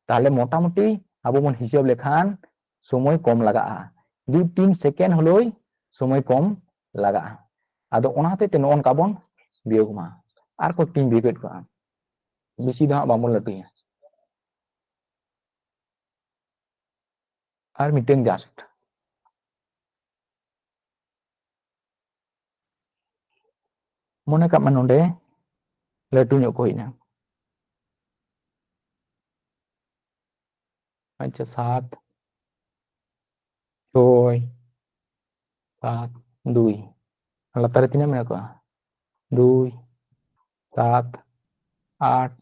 তাহলে মোটামুটি আবো বন হিসাব লেখান সময় কম লাগা'a 2-3 সেকেন্ড হলোই সময় কম লাগা'a আদো ওনাতে তে নন কাবন বিয়োগমা আর কো তিন বিবেট কো বেশি দা বামন লটিয়া আর মিটিং জাস্ট মনে কাপ নন্ডে লটু ñok ko ina अच्छा 7 6 7 2 latar tina mena ko 2 7 8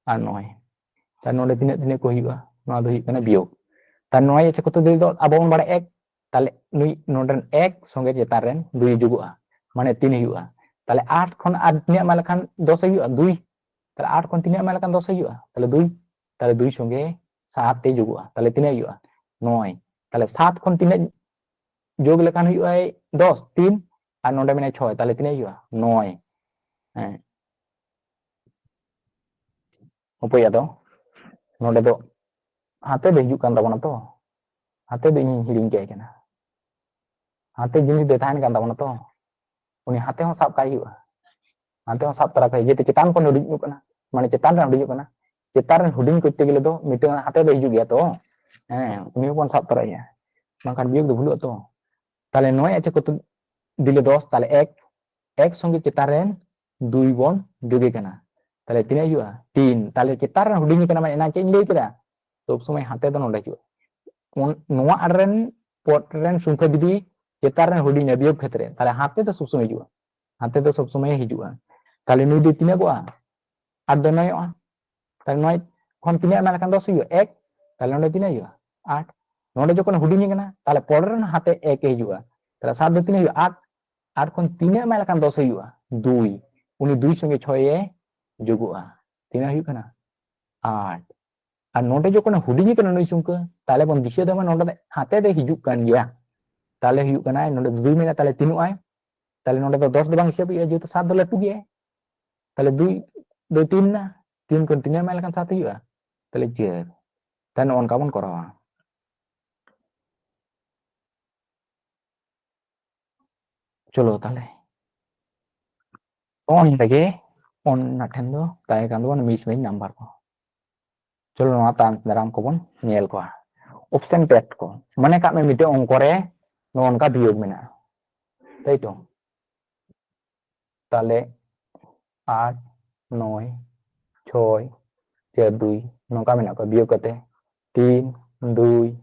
আর 9 তার নলে তিনে তিনে ko huwa noa do kana biog tar 9 che ko to dil do abon bara 1 তাহলে নুই নডেন 1 সঙ্গে চেতার রেন 2 যুগুয়া মানে 3 हुआ তাহলে 8 খন আর 3 মাল খান 10 हुआ 2 তাহলে 8 খন 3 মাল খান 10 हुआ তাহলে 2 তাহলে 2 সঙ্গে 7 তে যুগুয়া তাহলে 3 हुआ 9 তাহলে 7 খন 3 যোগ লেখান हुआ 10 3 আর নডে মানে 6 তাহলে 3 हुआ 9 হ্যাঁ উপরে দাও নডে তো হাতে হিজুক কান তাবনা তো হাতে ᱫᱚ ᱤᱧ ᱦᱤᱲᱤᱧ ᱠᱮᱭ ᱠᱟᱱᱟ हाथे जिनिस दे ताहन कान ताबना तो उनी हाथे हो साब काई हुआ हाथे हो साब तरा काई जेते चेतान को हुडिङ kana माने चेतान रे हुडिङ kana चेतान रे हुडिङ करते गेले तो मिटे हाथे दो हिजु गया तो उनी बन साब तराया bangkhan biog do bhulu to tale 9 আছে কত দিলে 10 তাহলে 1 1 সঙ্গে চেতারেন 2 বন যোগে কেনা তাহলে তিনা হিউয়া 3 তাহলে চেতারেন হুডিং কেনা মানে এনা চেঞ্জ লই কেদা সব সময় হাতে তো নডে হিউয়া নোয়া আরেন পটরেন সংখ্যা যদি চেতারেন হুডিং বিয়োগ ক্ষেত্রে তাহলে হাতে তো সব সময় হিউয়া হাতে তো সব সময় হিজুয়া তাহলে নুই দি তিনা কোয়া আর do 9 তাহলে 9 খন তিনা এমা লাখান 10 হিউয়া 1 তাহলে নডে তিনা হিউয়া 8 নডে যখন হুডিং কেনা তাহলে পরের হাতে 1 হিজুয়া তাহলে 7 do তিনা হিউয়া 8 8 খন তিনা এমা লাখান 10 হিউয়া 2 উনি 2 সঙ্গে 6 এ যোগুয়া তিনা হিউয়া কেনা 8 আর নডে যখন হুডিং কেনা নুই সংখ্যা তাহলে বন দিশে দমে নডে হাতে দে হিজুক kan gya তাহলে হিউয়া কেনা নডে 2 মেনা তাহলে 3 আয় তাহলে নডে তো 10 do bang হিসাব যেহেতু 7 do latu gya তাহলে 2 2 3 না 3 kon 3 এমা লাখান 7 হিউয়া তাহলে jer dan on kabon koroa চলো তাহলে on lagi on naten do tay kan do miss main number ko চলো নয়া তান দারাম ko bon nyel ko option test ko mane kak me mite ongko re non ka biog mena তাই তো তাহলে 8 9 6 4 2 nongka mena ko biog kate 3 2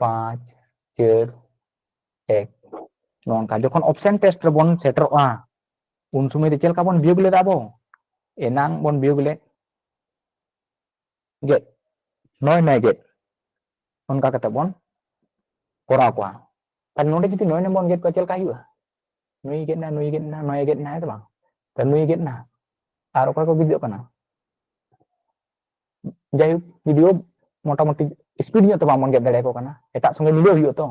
5 4 1 nongka যখন option test re bon seteroa un sumai de chel ka bon biog le dabo enang bon biog le get noy nai get onka kata bon kora kwa tan node jiti noy ne bon get ko chel ka hiwa nui get na noy get na bang tan nui get na আর ওকে কো video কানা যাই video মোটামুটি speed নিয়ে তো বামন gate দাঁড়ায় কো কানা এটা সঙ্গে মিলিয়ে হইও তো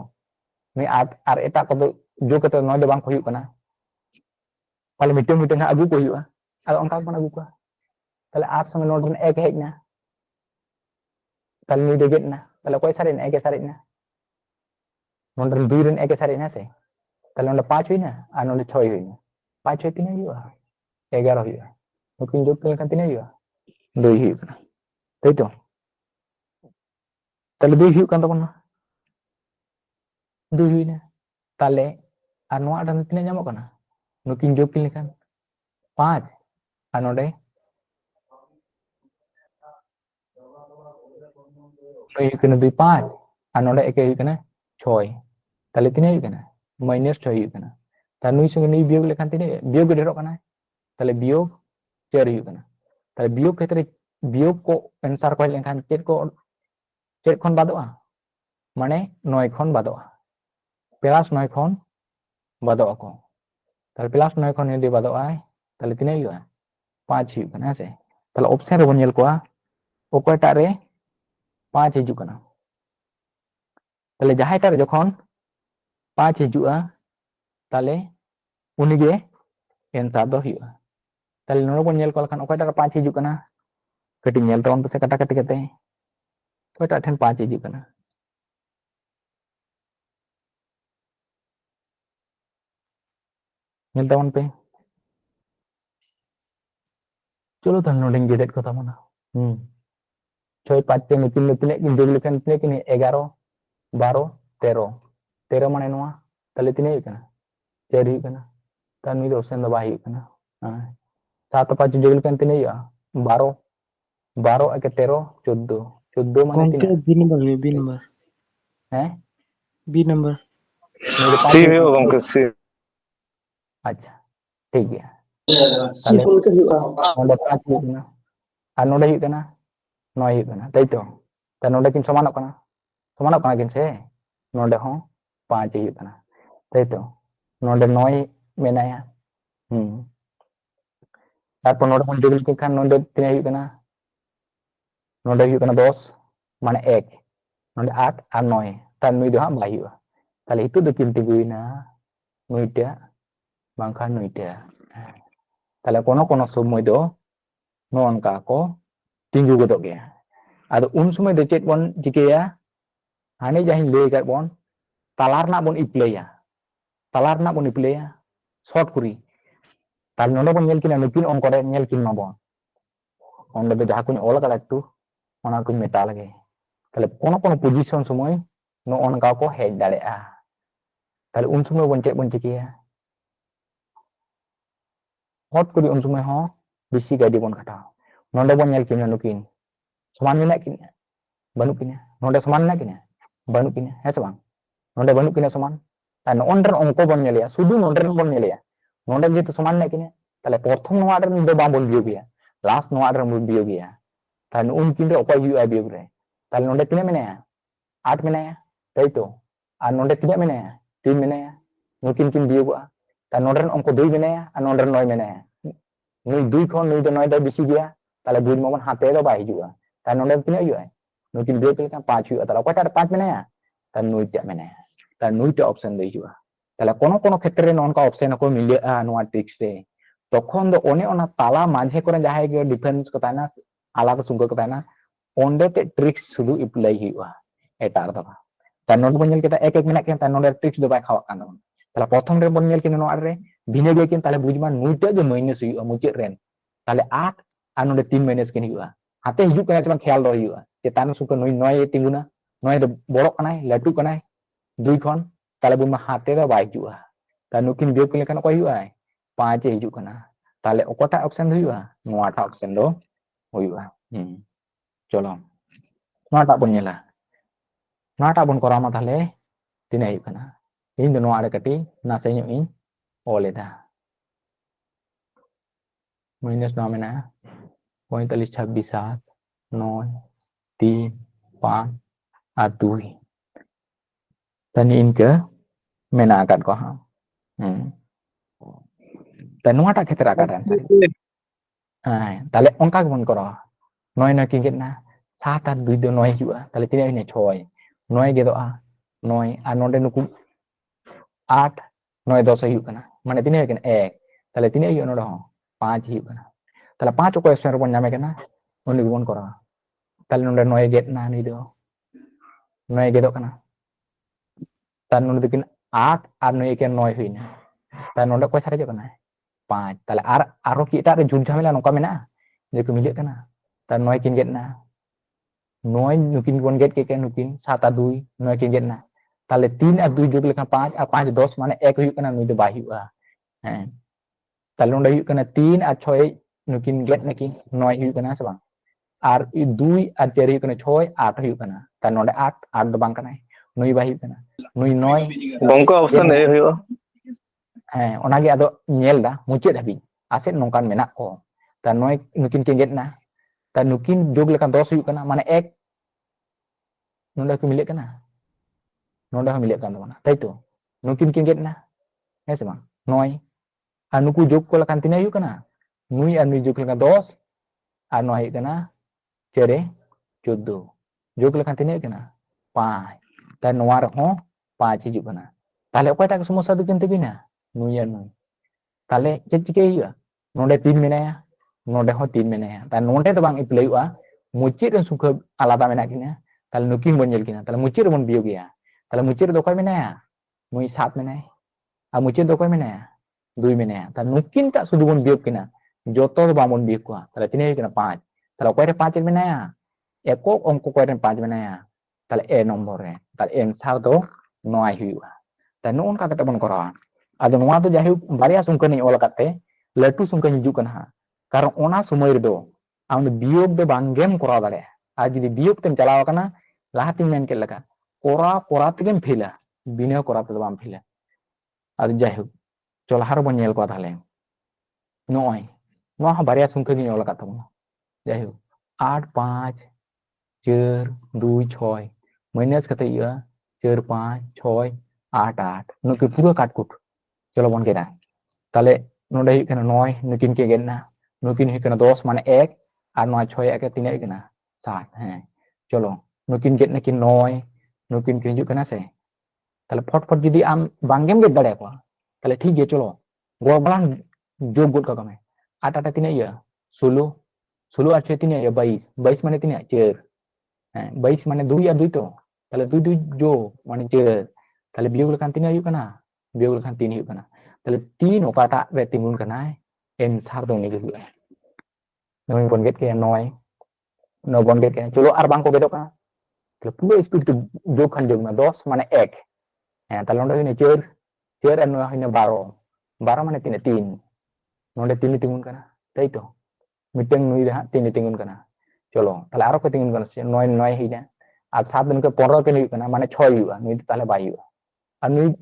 নি আর এটা কত যোগ কত নয় বাং হইও কানা তাহলে মিটিং আগু কো হইও আর অনকা কোন আগু কো তাহলে আর সঙ্গে নোট এক হেক না তাহলে নি গেট না তাহলে কয় সারি না একে সারি না নোট দুই রেন একে সারি না সে তাহলে নোট 5 হই না আর নোট 6 হই না 5 6 3 হইও 11 হইও mungkin যোগ করে কান্তিনে হইও 2 হইও কানা তাই তো তাহলে 2 হইও কান তখন 2 হই না তাহলে আর নোয়া আডান তিনে nyamok kana nukin যোগ কিন lekan 5 আর নডে হই kana 2 5 আর নডে একে হই kana 6 তাহলে তিনে হই kana -6 হই kana তার নুই সঙ্গে নুই বিয়োগ lekan তিনে বিয়োগ ঢেরok kana তাহলে বিয়োগ 4 হই kana তাহলে বিয়োগ ক্ষেত্রে বিয়োগ ko answer ko lekan chet খন বাদোয়া মানে 9 খন বাদোয়া প্লাস 9 খন বাদোয়া ko তাহলে প্লাস 9 খন যদি বাদোয়া তাহলে তিনে হইয়া 5 হই kana se তাহলে অপশন রে বন nyel ko okayta re 5 hijuk kana তাহলে যাহাইটা রে যখন 5 হিজুয়া তাহলে উনি গে answer do hiyuga তাহলে নরো বন nyel ko lekan okayta re 5 hijuk kana kati nyel tawon pase kata kati kate okayta then 5 hijuk kana nyel tawon pe চলো তাহলে নোডিং gated কথা মনে 6 5 3 3 3 কিন্তু লিখেন তিনে কিনে 11 12 13 13 মানে নোয়া তাহলে তিনে হই kana 4 হই kana তার নি অপশন দবা হই kana 7 5 যোগ লিখেন তিনে হইয়া 12 12 একে 13 14 14 মানে গঙ্কে তিনে বি নাম্বার হবে বি নাম্বার হ্যাঁ বি নাম্বার मेरे पास सी हुई होगा उनके सी अच्छा ठीक है তাহলে নডে 5 হই kana আর নডে হই kana 9 হই kana তাই তো তার নডে কিন সমানক kana কিন সে নডে হো 5 হই kana তাই তো নডে 9 menaya তারপর নডে কোন যোগ লিখে খান নডে 3 হই kana নডে হই kana 10 মানে 1 নডে 8 আর 9 তার নুই দো বাই হইবা তাহলে itu do kinti guina nuita bangkhan nuita তাহলে কোন সময় do non ka ko tinggu godok ya ado un সময় do chet bon jikeya hani jahin lei kat bon talar na bon ipleya short kuri তাহলে নডে bon nyel kina nukin on kore nyel kin ma bon onde do jaha kun ola kala ekটু ona kun meta lage তাহলে কোন position সময় no on ka ko hej dare'a tale un sumay bon cek bon cikia hot ko di un sumay ho bisi gadi bon kata nonde bon nyel kin nukin saman menak kin banuk kin nonde saman nak kin banuk kin he sabang nonde banuk kin saman tan onder ongko bon nyel ya sudu nonder bon nyel ya nonde jetu saman nak kin tale prothom no order do bang bon biog ya last no order bon biog ya tan un kin ro ko yu a biog re tale nonde kin menaya 8 menaya taito an nonde tidak menaya 3 menaya nukin kin biogwa tan nonder ongko 2 menaya an nonder 9 menaya nui 2 khon nui do 9 da bisi gya tale buin momon hate do bai hijua tan nonder tina yu ai nukin biog kan 5 yu atala ko tar 5 menaya tan nui tidak menaya tan nui ta option do hijua tale kono khetre non ka option ko milia noa tricks re তখন do one ona tala majhe kore jahay ge defense ko tana alada sungko ko tana onde te tricks sudu apply hiyua eta arta tan non bon nyel kita ek menak ken tan nonder tricks do bai khawak kan tala prothom re bon nyel kin no arre bine ge kin tale bujman nuita je minus hiyua mucit ren tale 8 anu de 3 minus kin hiyua hate hiju kana cuman khayal do hiyua cetan suka noi noi tinguna noi do borok kanai latu kanai 2 khon tale bun ma hate do bai hijua tan nukin biok kin kan ko hiyua 5 je hiju kana tale okota option hiyua noata option do hiyua cholo noata bon nyela noata bon korama tale tinai kana ini do no ada kati nase nyu in oleda minus nomena 46 7 9 3 5 2 tani in ke mena akan ko ha tan noata khetra akaran tale onka bon koro noi na kin na 7 2 do noi hua tale tinai ne choi noi ge do a noi anonde nuku 8 9 10 hiyuk kana mane tinai kan ek tale tinai hiyuk no do 5 hiyuk kana tale 5 ko extra bon nyame kana oni bon kora tale nonde noi get na ni do noi ge do kana tan nonde bikin 8 ar noi ken noi huina tan nonde ko sare jo kana 5 tale aro kita re jun jamela nongka mena je ko milik kana tan noi kin get na noi nukin bon get ke nukin 7 2 noi kin get na tale 3 আর 2 যোগ লেখা 5 আর 5 10 মানে 1 হইuk kana nui do bai hiyuk হ্যাঁ tale nonde hiyuk kana 3 R 6 nukin get naki 9 hiyuk kana sabang ar 2 ar 4 hiyuk kana 6 8 hiyuk kana tan nonde 8 do bang kana nui bai hiyuk kana nui 9 gongko option e huyo onage ado nyel da mucet habi aset nongkan menak ko tan noi nukin kin get na tan nukin jog lekan 10 hiyuk kana mane 1 nonde ko milik kana nonde ha milik kan mana taito nukin kin get na he sabang noi anuku jog ko lekan tina hiyuk kana nui anu jog lekan 10 anu hiyuk kana cere 14 jog lekan tina hiyuk kana 5 tan noar ho 5 hijuk kana tale okoi tak semua satu kin tebina nui anu tale cek hiyuk nonde 3 menaya nonde ho 3 menaya tan nonde to bang iplay wa mucit dan suka alata menak kina tale nukin bon nyel kina tale mucit bon biog ya tale mucit do koi menaya nui 7 menaya mucit do koi menaya 2 menaya tan nukin tak sudu bon biog kina joto do bang bon biog kwa tale tine kina 5 tale koi 5 menaya eko ongko koi 5 menaya tale e nomor re tale en sar do noi hiyua tan non ka kata bon kora ado noa to jahi baria sungkan ni ola kate letu sungkan hiju kan ha karon ona sumoy do am biog do bangem kora dare aji di biog tem chalaw kana lahati men ke laka kora tegem phila bina kora te bam phila ado jahi chola har bon nyel ko thale noi noa baria sungkan ni ola kata mo jahi 8 5 4 2 6 minus kata iya 4 5 6 8 8 nuki pura katkut cholo bon kena tale nonde hiyuk kana 9 nukin ke gen na nukin hiyuk kana 10 mane 1 ar 9 6 ek tina hiyuk kana 7 cholo nukin get nakin 9 nukin ke hiyuk kana se tale phot judi am bangem get dare ko tale thik ge cholo go balang jog gut ka kame 8 8 tina iya 16 ar 6 tina iya 22 mane tina cer 22 mane 2 ya 2 to tale 2 2 jo mane cer tale biog lekan tina hiyuk kana biog lekan tin hiyuk kana tale tin okata re timun kana en sar dong ni hiyuk noi bon get ke noi no bon get ke chulo ar bang ko bedok kana Kalau punya speed tu jog kan jog na 10 mana ek. Kalau nonde ini cer anu ini baro mana tin. Nonde tin tingun kana. Tay to. Miteng nui dah tin tingun kana. Cholo. Kalau aro ke tingun kana noi hina. Ab 7 दिन के 15 के नहीं kana माने 6 हुआ नहीं तो ताले 2 हुआ और नहीं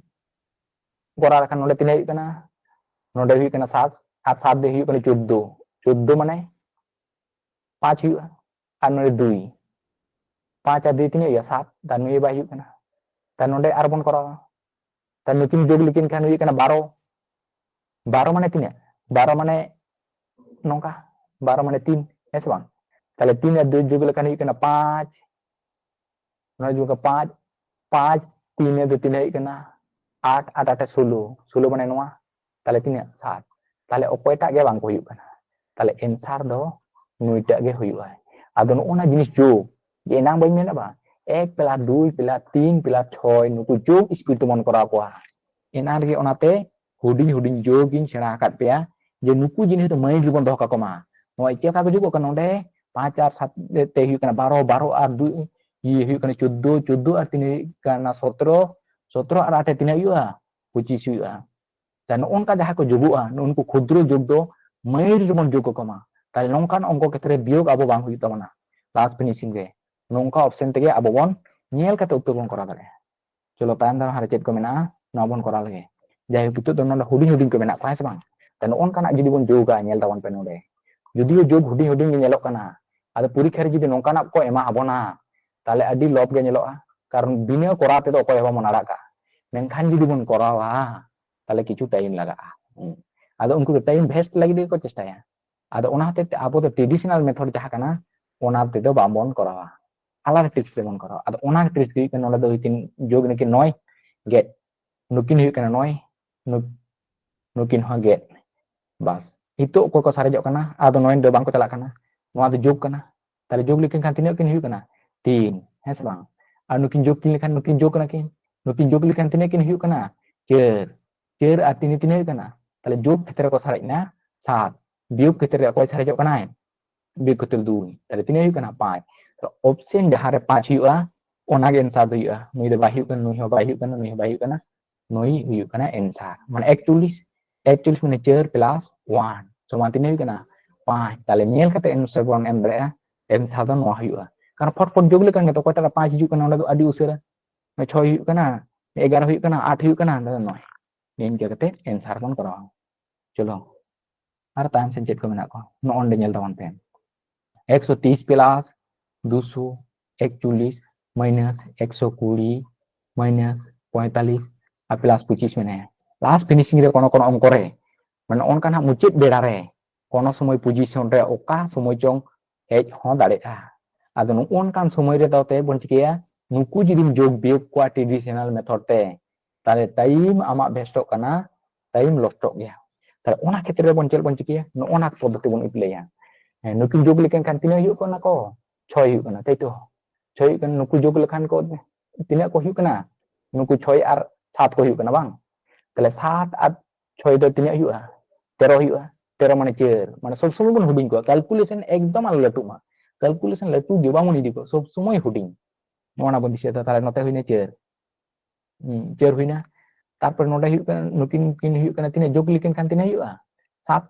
कोरा रखन नोले 3 हुआ kana नोडे हुआ kana 7 और 7 दे हुआ kana 14 माने 5 हुआ और नोडे 2 5 और 2 3 हुआ 7 dan nui 2 हुआ kana dan nोडे आर बन करा dan nukin jog likin kan huआ kana 12 माने 3 12 माने nongka 12 माने 3 ऐसे bang ताले 3 और 2 jog likan huआ kana 5 नोडे juga 5 5 3 और 2 3 हुआ kana 8 8 8 16 माने नोआ ताले 3 7 ताले okoyta ge bang ko huआ kana ताले answer do nuita ge huआ ado nona jinis jog je nang bain mena ba 1 + 2 + 3 + 6 nuku jog speed mon kora ko enan ge onate huding joging sera kat pea je nuku jinis to main ribon doh ka koma no iche ka juga kan onde 5 R 7 te huआ kana 12 আর 2 ये हुआ kana 14 আর 3 kana 17 আর 8 3 हुआ 25 हुआ dan onka jaha ko jogua nunku khudro jog do main ribon jog ko koma tal nongkan ongko ketre biog abo bang huyu tamana last finishing ge nongka option tege abo bon nyel kate uttor bon kora dare cholo tayam dam hare chet ko mena no bon kora lage jai pitu do nonda huding ko mena pa se bang dan onka nak judi bon joga nyel tawan penode judi jog huding nyelok kana ada purikha re judi nongka nak ko ema abona tale adi lob ge nyeloa karon bina korate do ko eba monaraka menkhan judi bon korawa tale kichu time laga ado unku time best lagi de ko chesta ya ado ona hate abo to traditional method jaha kana ona te do bambon korawa alar tricks lemon korawa ado ona tricks ki kan ola do itin jog ne ki noy get nukin hu kana noy nukin ha get bas itu ko sarejok kana ado noy do bang ko chalak kana noa do jog kana tale jog likin kan tinek kin hu kana 3 hes bang nukin jog kana kin nukin jog likan tinek kin hu kana cer artinya tinai kana tale jog ketere ko sarai na 7 biog ketere ko sarai jok kana biog ketel 2 tale tinai kana 5 तो option jahare 5 huआ ona ge answer huआ nui de bahi kana nui ho bahi kana nui huआ kana answer man actually mane cer plus 1 so man tinai kana 5 tale nyel kate answer bon em bere answer do no huआ karena pot jog le kan to ko tala 5 huआ kana ona do adi usera me 6 huआ kana 11 huआ kana 8 huआ kana no nin ke kate answer bon karo chalo ar time sen chet ko mena ko no on de nyel tawan pen 130 plus 241 minus 120 minus 45 plus 25 mena last finishing re kono ongko re man on kana mucit berare kono somoy position re oka somoy chong hej ho dare ado no on kan somoy re daute bon chikeya nuku jidim jog biog kwa traditional method te tale time amak bestok kana time lostok ya tale ona ketre bon chikeya no ona podote bon iplaya nukin jog likan kan tina yu kona ko 6 hu kana taito 6 kan nuku jog lekan ko tina ko hu kana nuku 6 ar 7 ko hu kana bang tale 7 ar 6 do tina hu 13 mane cer mane sob somoy bon huding ko calculation ekdom al latu ma calculation latu ge bang moni diko sob somoy huding mona bon dise tale note huine cer huina তারপর নোটা হুইক কানা নুকিন কিন হুইক কানা তিনে যোগ লিখেন খান তিনে হুইয়া 7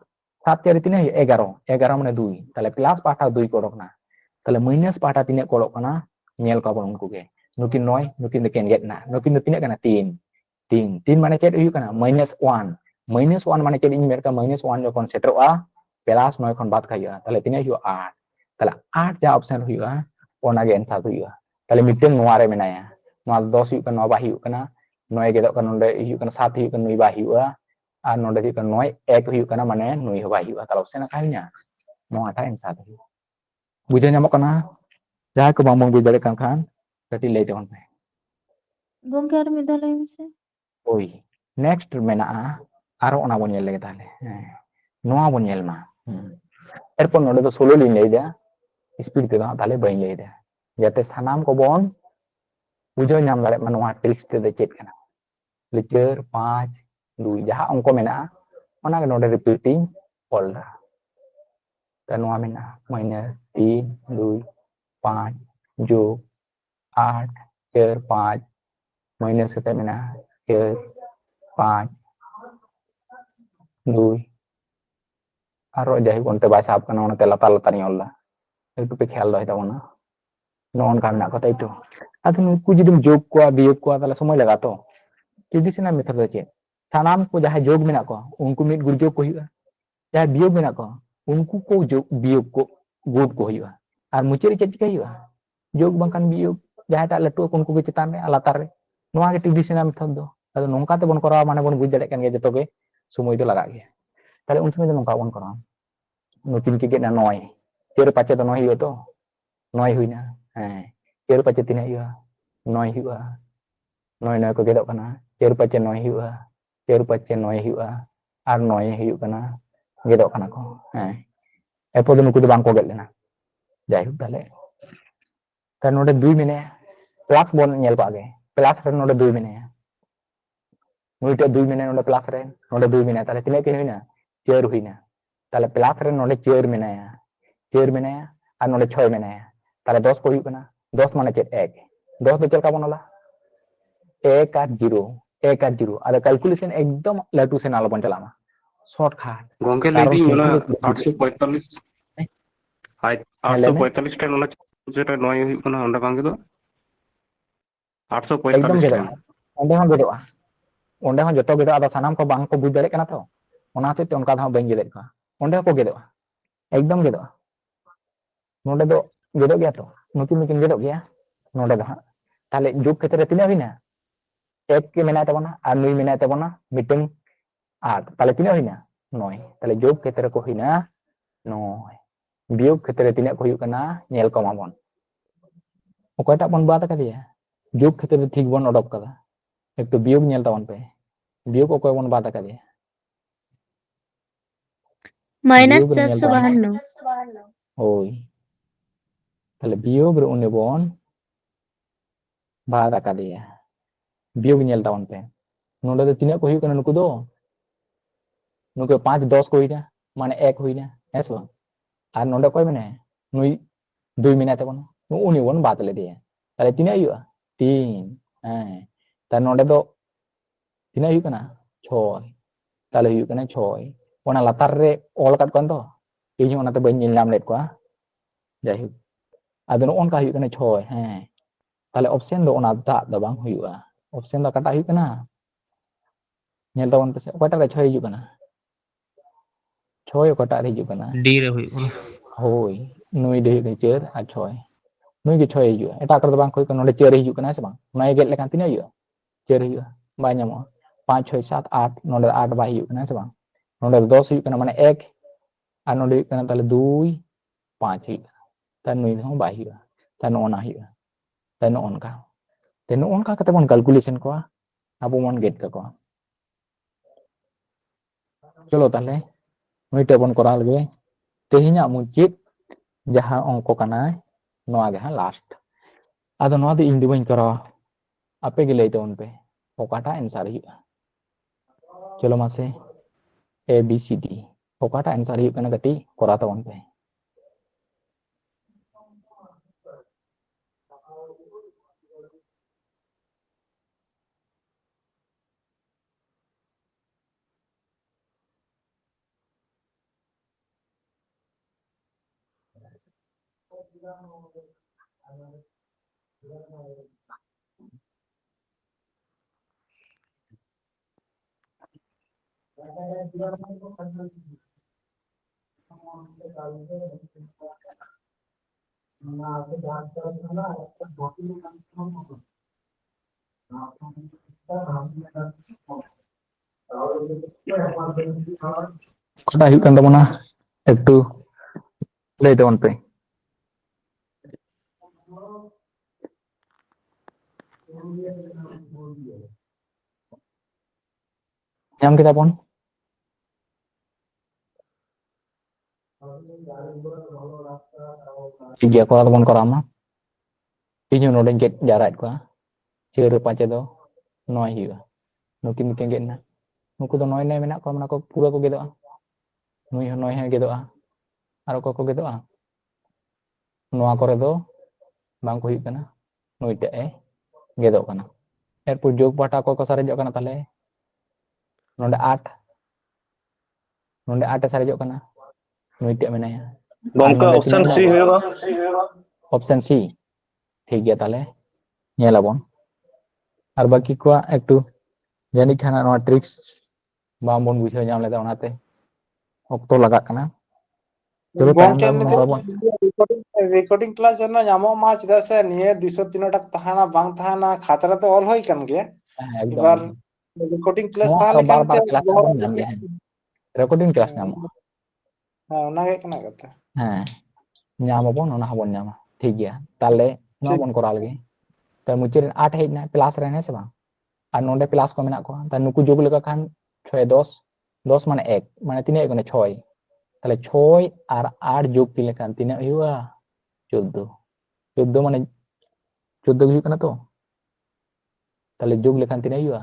7 চারি তিনে 11 11 মানে 2 তাহলে প্লাস পাঠা 2 করক না তাহলে মাইনাস পাঠা তিনে করক না nyel ka bon unku ge nukin noy nukin de ken get na nukin de tinek kana 3 mane chet hu kana minus 1 mane chet in mer ka minus 1 jokon setter a plus noy kon bat khaya tale tinek hu 8 tale 8 ja option hu ona ge answer hu tale miteng noare menaya noa 10 hu kana 9 hu kana noy gedok kan nonde hu kana 7 hu kana nui 2 hu a nonde hu kana noy ek hu kana mane nui 2 hu kalau option kalinya no ada answer hu buja nyamok kana jaha ko bang buj dare kan kati lay tahun pe Gongke ar mid dhalai mese. oi next mena aro ona bon nyel lege tale noa bon nyel ma erpon nonde to solo lin lay da speed te da tale bain lay da jate sanam ko bon bujo nyam dare manwa tricks te de chet kana lecture 5 2 jaha ongko mena ona ke nonde repeating all dan noa mena minus 3 2 5 jo 8 4 5 minus kata mana 4 5 2 aro jai konte bahasa apa kana onate latar ni olla itu pe khayal doy tabona non kan nak kata itu adu nuku judum jog ko biyog ko tala somoy laga to traditional method do che sanam ko jaha jog mena ko unku mit gur jog ko hiya jaha biyog mena ko unku ko jog biyog ko god ko hiya ar muciri chet ka hiya jog bangkan biyog jaha tak latu unku ke cetan re latar re noa ke traditional method do adu nongka te bon kora mane bon buj dare kan ge joto ge somoy do laga ge tale un somoy do nongka bon kora nutin ke ge na noy cer pace do noy hiyo to noy huina cer pace tina hiya noy hiya noy noy ko gedok kana cer pace noy hiya cer pace noy hiya ar noy hiyu kana gedok kana ko epo do nuku do bang ko gel lena jai hu tale kan node 2 mene plus bon nyel pa ge plus re node 2 mene nuite 2 mene node plus re node 2 mene tale tine ke huina cer huina tale plus re node cer mene ar node 6 mene tale 10 ko hiyu kana 10 mane chet 1 10 do chel ka bonola 1 R 0 1 R 0 R calculation একদম লাটু সে নালো বন চালামা shortcut গঙ্কে কারণ lady ওনা simple 845 845 টা ওনা যেটা নয় হই কোনা ওন্ডা কাঙ্গে তো একদম 845 গেদো টা onde hon joto gedo ada sanam ko bang ko buj dare kana to ona te onka dha bang gede ka onde ko gedo ekdom gedo node do gedo gya to nukin gedo gya node do tale juk khetre tina hina ek ke menai tabona ar nui menai tabona miteng আর তাহলে তিনা হইনা 9 তাহলে যোগ ক্ষেত্রে ko hina 9 বিয়োগ ক্ষেত্রে তিনা ko huyuk kana nyel ko mabon okayta bon bata kadiya যোগ ক্ষেত্রে ঠিক bon odok kada একটু বিয়োগ nyel tabon pe বিয়োগ okoy bon bata kadiya minus বিয়োগ nyel tabon 452 oi তাহলে বিয়োগ re une bon bata kadiya বিয়োগ nyel tabon pe nonde do tinak ko huyuk kana nuku do nuku 5 10 ko huina mane 1 huina es bang আর nonde koy mene nui 2 minute tabon nu uni bon bat le dia tale tina yu 3 tar nonde do tina yu kana 6 tale yu kana 6 ona latar re ol kat kon to iñu ona te ben nyam let kwa jai hu ado no on ka yu kana 6 tale option do ona ta do bang hu option do kata yu kana nyel tabon pe okata re 6 yu kana 6 okata re yu kana D रे हुई कोना hoi nui de ke cher a 6 nui ke 6 yu eta kar do bang koy kon nonde cher yu kana se bang nai get lekan tina yu cher yu ba nyamo 5 6 7 8 nonde 8 ba yu kana se bang nonde 10 yu kana mane 1 ar nonde yu kana tale 2 5 yu ta nui ho ba yu ta no na yu ta no on ka te no on ka kate bon calculation ko abu mon get ka ko chalo tale nui te bon koral ge tehinya mujib jaha ongko kana noa ge ha last ado noa de indi bain karo ape ge lei ton pe okata answer hu chalo mase a b c d okata answer hu kana gati kora ton pe kota hu kan tabona ekটু lei ton pe nyam kita pon tiga kora tabon korama iñu no den get jarat ko cher pace do noi hu nukin ken get na nuku do noi nei menak ko mana ko pura ko gedo nui ho noi ha gedo aro ko gedo noa kore do bang ko hu kana ᱱᱩᱭᱴᱟᱜ ᱮ ᱜᱮᱫᱚᱜ ᱠᱟᱱᱟ ᱮᱨᱯᱚᱨ ᱡᱳᱜ ᱯᱟᱦᱴᱟ ᱚᱠᱚᱭ ᱠᱚ ᱥᱟᱨᱮᱡᱚᱜ ᱠᱟᱱᱟ ᱛᱟᱦᱞᱮ ᱱᱚᱰᱮ 8 ᱱᱚᱰᱮ 8 ᱮ ᱥᱟᱨᱮᱡᱚᱜ ᱠᱟᱱᱟ ᱱᱩᱭᱴᱟᱜ ᱢᱮᱱᱟᱭᱟ ᱟᱨ ᱜᱚᱝᱠᱮ ᱱᱚᱰᱮ ᱚᱯᱥᱮᱱ ᱛᱤᱱᱟᱹᱜ ᱥᱤ ᱢᱮᱱᱟᱜ ᱦᱩᱭᱩᱜᱼᱟ অপশন সি ঠিক গিয়া তাহলে ñelaবon আর বাকি কোয়া একটু জানি খানা নয়া ট্রিক্স বামবon বুঝাও ñam leda onate অক্ত লাগাক কানা চলো টাইম গঙ্কে দাম বাবon রেকর্ডিং ক্লাস জন্য ᱧᱟᱢᱚᱜ ᱢᱟ ᱪᱮᱫᱟᱜ ᱥᱮ ᱱᱤᱭᱟᱹ ᱫᱤᱥᱚ ᱛᱤᱱᱟᱹᱜ ᱴᱟᱜ ᱛᱟᱦᱮᱱᱟ ᱵᱟᱝ ᱛᱟᱦᱮᱱᱟ ᱠᱷᱟᱛᱟ ᱨᱮ ᱚᱞ ᱦᱩᱭ ᱠᱟᱱ ᱜᱮᱭᱟ একদম এবার রেকর্ডিং ক্লাস ᱱᱚᱣᱟ ᱛᱟᱦᱮᱸ ᱟᱨᱚ ᱞᱮᱠᱷᱟᱱ ᱥᱮ ᱵᱟᱨ ᱠᱞᱟᱥ ᱵᱚᱱ ᱧᱟᱢ ᱜᱮᱭᱟ রেকর্ডিং ক্লাস ᱧᱟᱢᱚᱜᱼᱟ ᱦᱮᱸ ᱚᱱᱟ ᱜᱮ ᱠᱟᱱᱟ ᱠᱟᱛᱷᱟ হ্যাঁ ñamabon ona habon ñama ঠিক গিয়া তাহলে ᱱᱚᱣᱟ ᱴᱷᱤᱠ ᱵᱚᱱ ᱠᱚᱨᱟᱣ ᱞᱮᱜᱮ ᱛᱟ ᱢᱩᱪᱟᱹᱫ ᱨᱮ 8 ᱦᱮᱡ ᱱᱟ প্লাস ᱨᱮ ᱦᱮᱸ ᱥᱮ ᱵᱟᱝ আর নন্ডে প্লাস কো মেনা কো তা নুকু যোগ লেখা খান 6 10 10 মানে 1 মানে তিনে মানে 6 তাহলে 6 আর 8 যোগ কি লেখান তিনে হইবা 14 14 মানে 14 হইব না তো তাহলে যোগ লেখান তিনে হইবা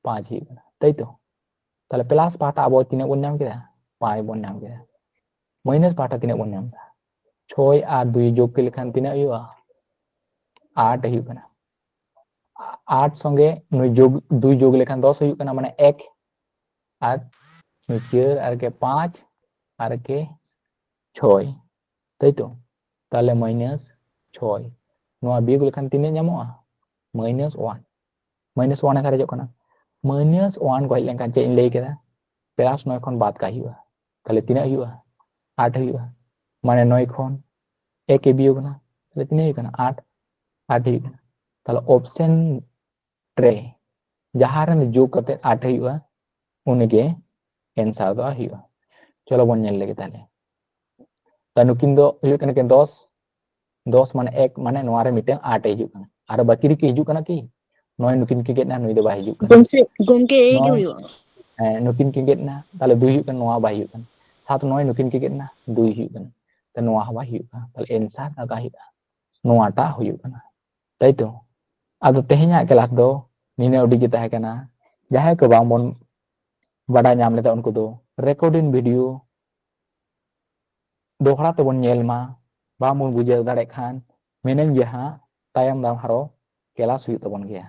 5 হইব না তাই তো তাহলে প্লাস পাটা আবো তিনে বন নাম কেদা 5 বন নাম কেদা মাইনাস পাটা তিনে বন নাম 6 আর 2 যোগ কি লেখান তিনে হইবা 8 হইব না 8 সঙ্গে নুই যোগ 2 যোগ লেখান 10 হইব না মানে 1 আর নুচের আর কে 5 আর কে 6 তাই তো তাহলে মাইনাস 6 নোয়া বিয়োগ লেখান তিনে ñamoa মাইনাস 1 মাইনাস 1 এ সারেজᱚᱜ kana minus 1 ko hej lenkan che in lay keda plus 9 খন বাদ ka hiyuga তাহলে তিনে hiyuga 8 hiyuga মানে 9 খন 1 e বিয়োগ na তাহলে তিনে hiyuga 8 8 hiyuga তাহলে অপশন রে jaharan jog kate 8 hiyuga unige answer do hiyuga chalo bon ñel lege tahle ta nukin do hiyuga kana ke 10 10 माने 1 माने नोआ रे मिटे 8 हिजुग कना आर बाकी रे की हिजुग कना की 9 नुकिन की गेट ना नुई दो बा हिजुग कना Gongke ए गे 9 हुयो नुकिन की गेट ना ताले 2 हिजुग कना नोआ बा हिजुग कना 7 9 नुकिन की गेट ना 2 हिजुग कना त नोआ बा हिजुग कना ताले एंसर आगा हिजुग नोआ टा हुयुग कना ताई तो आदो तेहेnya क्लास दो नीने उडी की ताहे कना jahay ko bang bon bada ñam leda unku do recording video dohra te bon ñel ma ba mon bujau dare khan menen jaha tayam dam haro kelas huyu tabon gaya